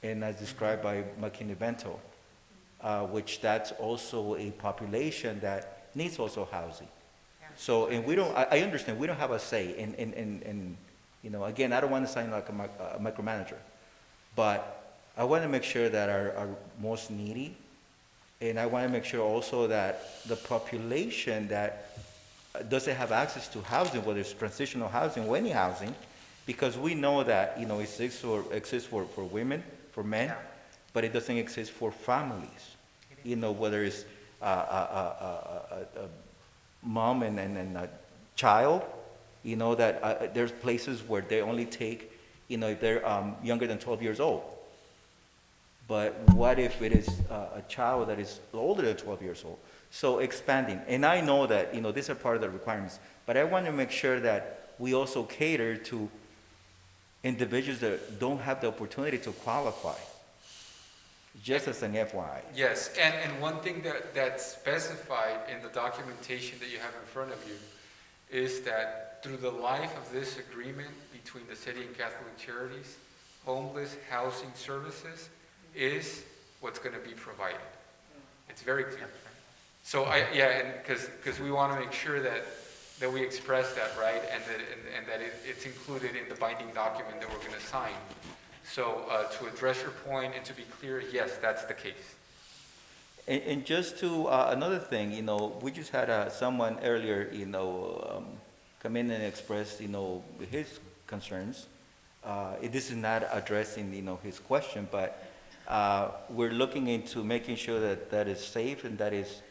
and as described by McKinney-Vento, which that's also a population that needs also housing. So, and I understand, we don't have a say in again, I don't want to sound like a micromanager, but I want to make sure that our most needy, and I want to make sure also that the population that doesn't have access to housing, whether it's transitional housing or any housing, because we know that, it exists for women, for men, but it doesn't exist for families. Whether it's a mom and a child, that there's places where they only take, if they're younger than 12 years old. But what if it is a child that is older than 12 years old? So expanding, and I know that, these are part of the requirements, but I want to make sure that we also cater to individuals that don't have the opportunity to qualify. Just as an FYI. Yes, and one thing that's specified in the documentation that you have in front of you is that through the life of this agreement between the city and Catholic Charities, homeless housing services is what's going to be provided. It's very clear. So because we want to make sure that we express that, right, and that it's included in the binding document that we're going to sign. So to address your point and to be clear, yes, that's the case. And just to, another thing, we just had someone earlier, come in and express, his concerns. This is not addressing, his question, but we're looking into making sure that is safe and that is,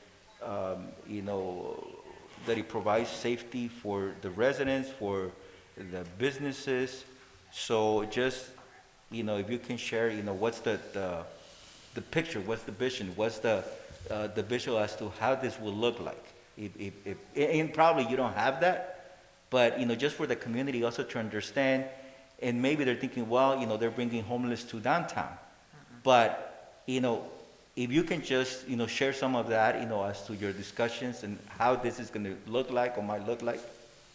that it provides safety for the residents, for the businesses. So just, if you can share, what's the picture, what's the vision, what's the visual as to how this will look like. And probably you don't have that, but, just for the community also to understand, and maybe they're thinking, well, they're bringing homeless to downtown. But, if you can just, share some of that, as to your discussions and how this is going to look like or might look like.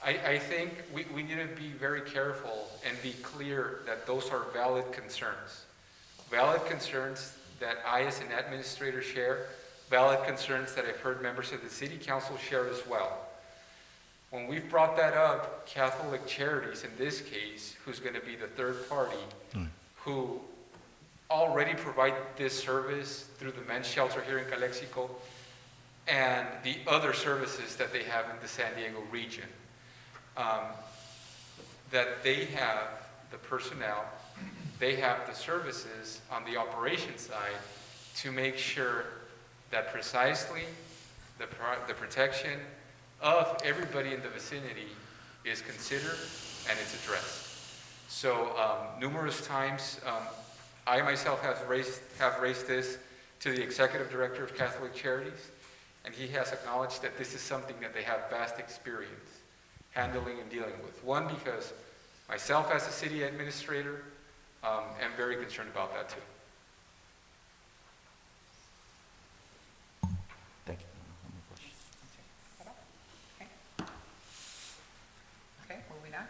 I think we need to be very careful and be clear that those are valid concerns. Valid concerns that I as an administrator share, valid concerns that I've heard members of the city council share as well. When we've brought that up, Catholic Charities, in this case, who's going to be the third party, who already provide this service through the men's shelter here in Calexico, and the other services that they have in the San Diego region, that they have the personnel, they have the services on the operation side to make sure that precisely the protection of everybody in the vicinity is considered and it's addressed. So numerous times, I myself have raised this to the executive director of Catholic Charities, and he has acknowledged that this is something that they have vast experience handling and dealing with. One, because myself as a city administrator am very concerned about that too. Thank you. Okay, moving on.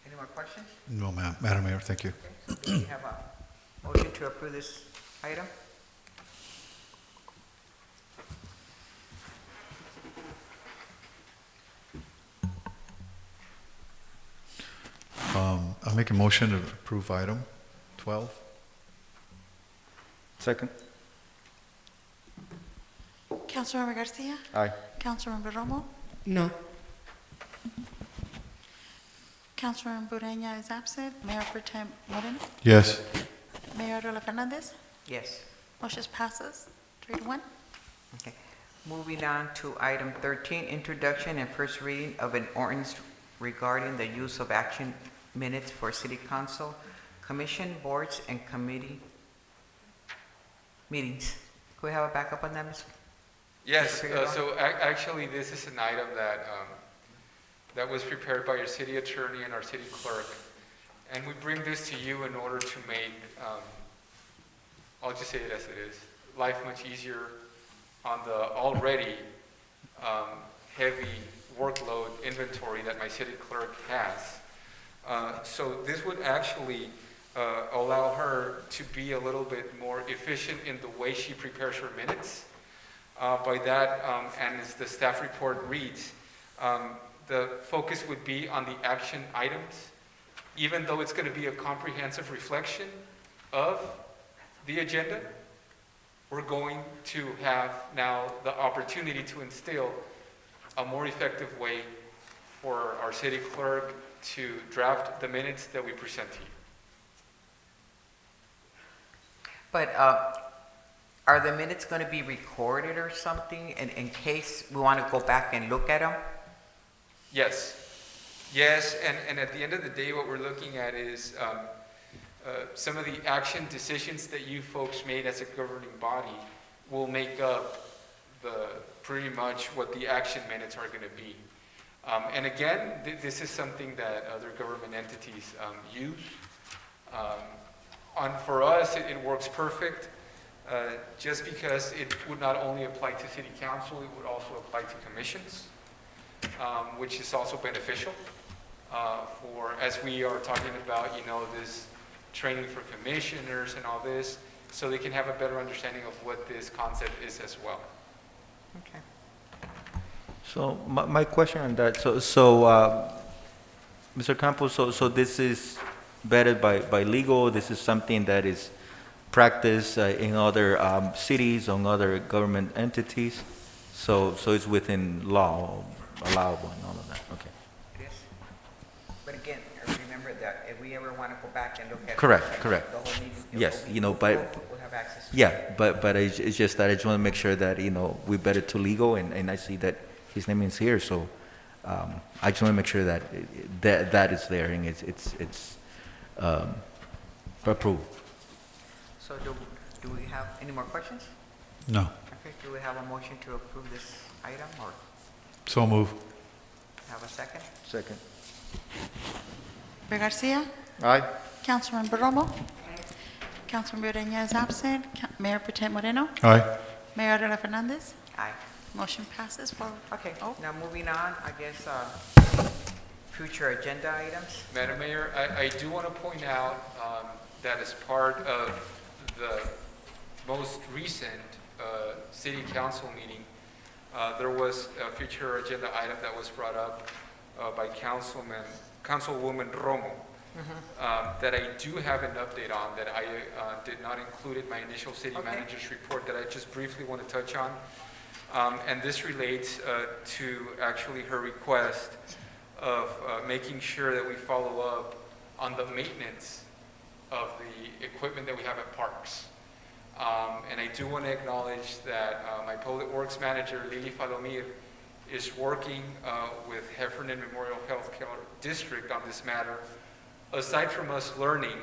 Any more questions? No, Madam Mayor, thank you. Okay, so do we have a motion to approve this item? I make a motion to approve item 12. Second. Councilmember Garcia? Aye. Councilmember Romo? No. Councilmember Moreno is absent. Mayor Pro Tem Moreno? Yes. Mayor Arreola Fernandez? Yes. Motion passes 3-1. Okay. Moving on to item 13, introduction and first reading of an ordinance regarding the use of action minutes for city council, commission, boards, and committee meetings. Could we have a backup on that, Ms.? Yes, Mr. Figueroa? so actually this is an item that, that was prepared by your city attorney and our city clerk. And we bring this to you in order to make, I'll just say it as it is, life much easier on the already heavy workload inventory that my city clerk has. So this would actually allow her to be a little bit more efficient in the way she prepares her minutes. By that, and as the staff report reads, the focus would be on the action items, even though it's going to be a comprehensive reflection of the agenda. We're going to have now the opportunity to instill a more effective way for our city clerk to draft the minutes that we present to you. But are the minutes going to be recorded or something in case we want to go back and look at them? Yes. Yes, and at the end of the day, what we're looking at is some of the action decisions that you folks made as a governing body will make up pretty much what the action minutes are going to be. And again, this is something that other government entities use. For us, it works perfect, just because it would not only apply to city council, it would also apply to commissions, which is also beneficial for, as we are talking about, this training for commissioners and all this, so they can have a better understanding of what this concept is as well. Okay. So my question on that, Mr. Campos, so this is vetted by legal, this is something that is practiced in other cities, on other government entities, so it's within law, allowable and all of that, okay. It is. But again, remember that if we ever want to go back and look at Correct. the whole meeting, Yes, we'll have access to it. Yeah, but it's just that I just want to make sure that, we bet it to legal, and I see that his name is here, so I just want to make sure that that is there and it's approved. So do we have any more questions? No. Okay, do we have a motion to approve this item or So move. have a second? Second. Mayor Garcia? Aye. Councilmember Romo? Councilmember Moreno is absent. Mayor Pro Tem Moreno? Aye. Mayor Arreola Fernandez? Aye. Motion passes 4. Okay, now moving on, I guess, future agenda items. Madam Mayor, I do want to point out that as part of the most recent city council meeting, there was a future agenda item that was brought up by Councilwoman Romo, that I do have an update on, that I did not include in my initial city manager's report, that I just briefly want to touch on. And this relates to actually her request of making sure that we follow up on the maintenance of the equipment that we have at parks. And I do want to acknowledge that my Public Works Manager, Lily Falomir, is working with Heffernan Memorial Health Care District on this matter. Aside from us learning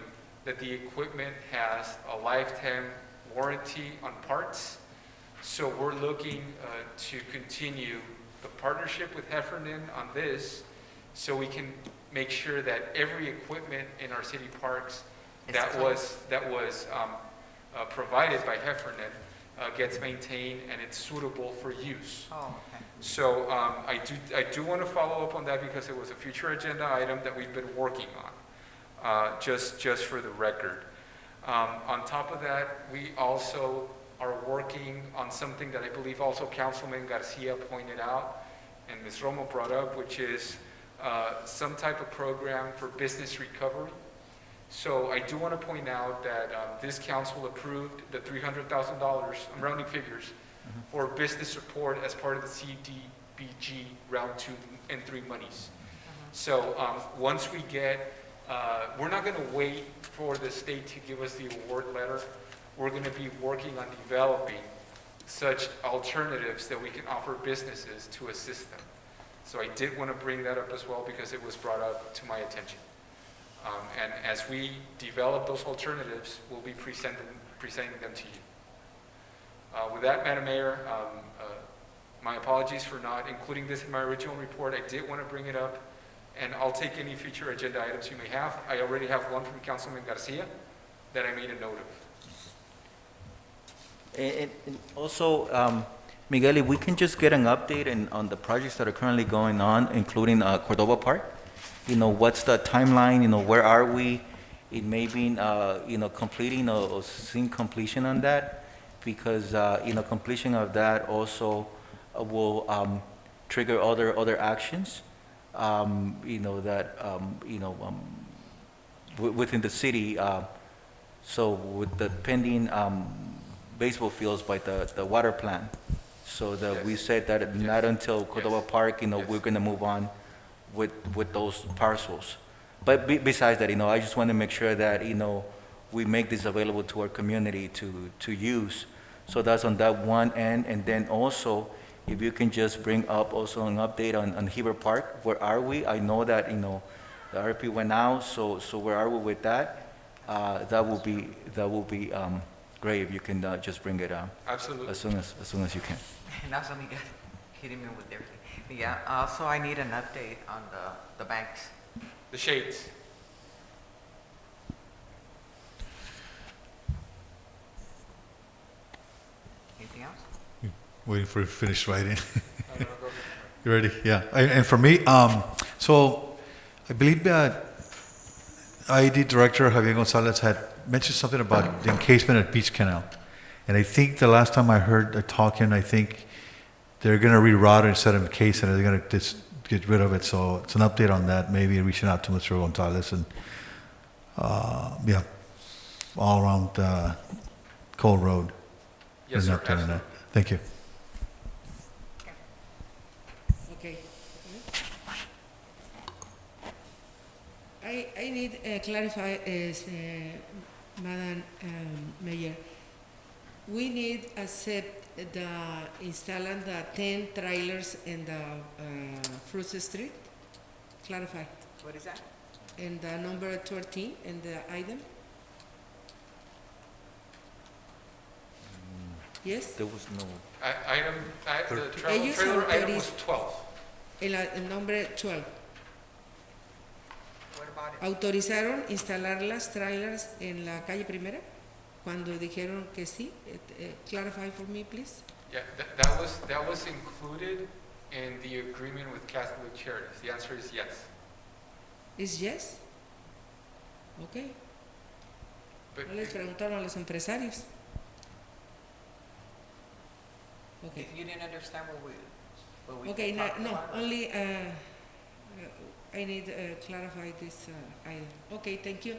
that the equipment has a lifetime warranty on parts, so we're looking to continue the partnership with Heffernan on this, so we can make sure that every equipment in our city parks that was provided by Heffernan gets maintained and it's suitable for use. Oh, okay. So I do want to follow up on that because it was a future agenda item that we've been working on, just for the record. On top of that, we also are working on something that I believe also Councilman Garcia pointed out and Ms. Romo brought up, which is some type of program for business recovery. So I do want to point out that this council approved the $300,000, I'm rounding figures, for business support as part of the CDBG round 2 and 3 monies. So once we get, we're not going to wait for the state to give us the award letter. We're going to be working on developing such alternatives that we can offer businesses to assist them. So I did want to bring that up as well because it was brought up to my attention. And as we develop those alternatives, we'll be presenting them to you. With that, Madam Mayor, my apologies for not including this in my original report. I did want to bring it up, and I'll take any future agenda items you may have. I already have one from Councilman Garcia that I made a note of. And also, Miguel, if we can just get an update on the projects that are currently going on, including Cordova Park. You know, what's the timeline? You know, where are we? It may be, completing or seeing completion on that, because completion of that also will trigger other actions. Within the city. So with the pending baseball fields by the water plant, so that we said that not until Cordova Park, we're going to move on with those parcels. But besides that, I just want to make sure that, we make this available to our community to use. So that's on that one end. And then also, if you can just bring up also an update on Heber Park, where are we? I know that, the RP went out, so where are we with that? That will be great if you can just bring it up. Absolutely. As soon as you can. And also, Miguel, hitting me with everything. Yeah, also I need an update on the banks. The shades. Anything else? Waiting for you to finish writing. You ready? Yeah. And for me, so I believe that IED Director Javier Gonzalez had mentioned something about the encasement at Beach Canal. And I think the last time I heard her talking, I think they're going to reroute it instead of encase it. They're going to just get rid of it. So it's an update on that. Maybe reaching out to Mr. Gonzalez and, all around Cole Road. Yes, There's an sir, update on that. absolutely. Thank you. Okay. I need clarify, Madam Mayor. We need accept the installing the 10 trailers in the Fruit Street. Clarify. What is that? And the number 13 in the item. Yes. There was no. The Ellos trailer item autorizan- was 12. El nombre 12. What about it? Autorizaron instalar las trailers en la calle Primera cuando dijeron que sí. Clarify for me, please. Yeah, that was included in the agreement with Catholic Charities. The answer is yes. Is yes? Okay. But No les preguntaron a los empresarios. Okay. You didn't understand what we Okay, talked no, about? only I need to clarify this item. Okay, thank you.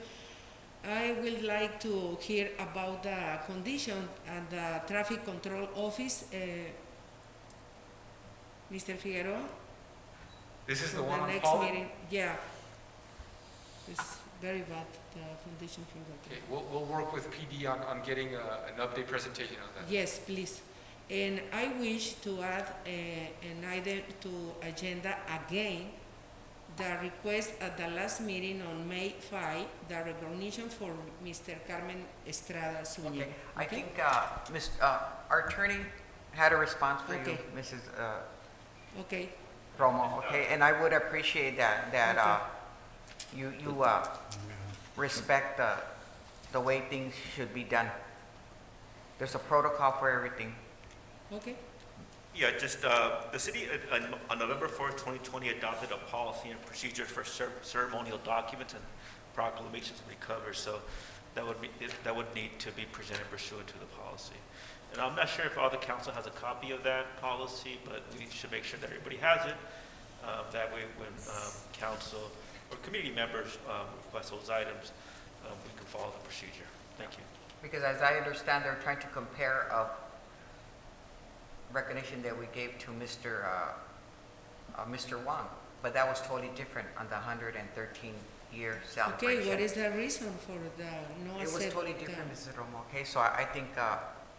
I would like to hear about the condition and the traffic control office, Mr. Figueroa. This is for the one on next Paul? meeting. Yeah, it's very bad, the condition for that. Okay, we'll work with PD on getting an update presentation on that. Yes, please. And I wish to add an item to agenda again, the request at the last meeting on May 5, the recognition for Mr. Carmen Estrada Zúñiga. Okay, I think our attorney had a response for you, Okay. Mrs. Okay, Romo, okay? And I would appreciate that you respect the way things should be done. There's a protocol for everything. okay, Yeah, just, the city on November 4th, 2020 adopted a policy and procedure for ceremonial documents and proclamations and recovers, so that would need to be presented pursuant to the policy. And I'm not sure if all the council has a copy of that policy, but we should make sure that everybody has it. That way, when council or community members request those items, we can follow the procedure. Thank you. Because as I understand, they're trying to compare a recognition that we gave to Mr. Wang, but that was totally different on the 113-year celebration. okay, what is the reason for the no It was accept totally the- different, Mrs. Romo, okay? So I think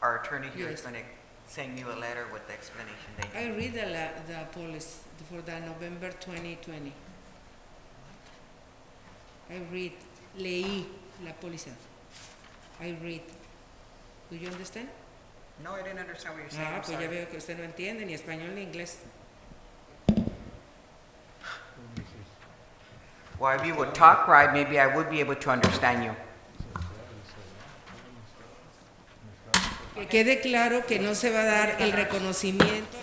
our attorney here is Yes. going to send you a letter with the explanation that I you read the policy for the November 2020. I read, leí la póliza. I read. Do you understand? No, I didn't understand what you're saying. Ah, I'm pues ya sorry. veo que usted no entiende ni español ni inglés. Well, if you would talk right, maybe I would be able to understand you. Que quede claro que no se va a dar el reconocimiento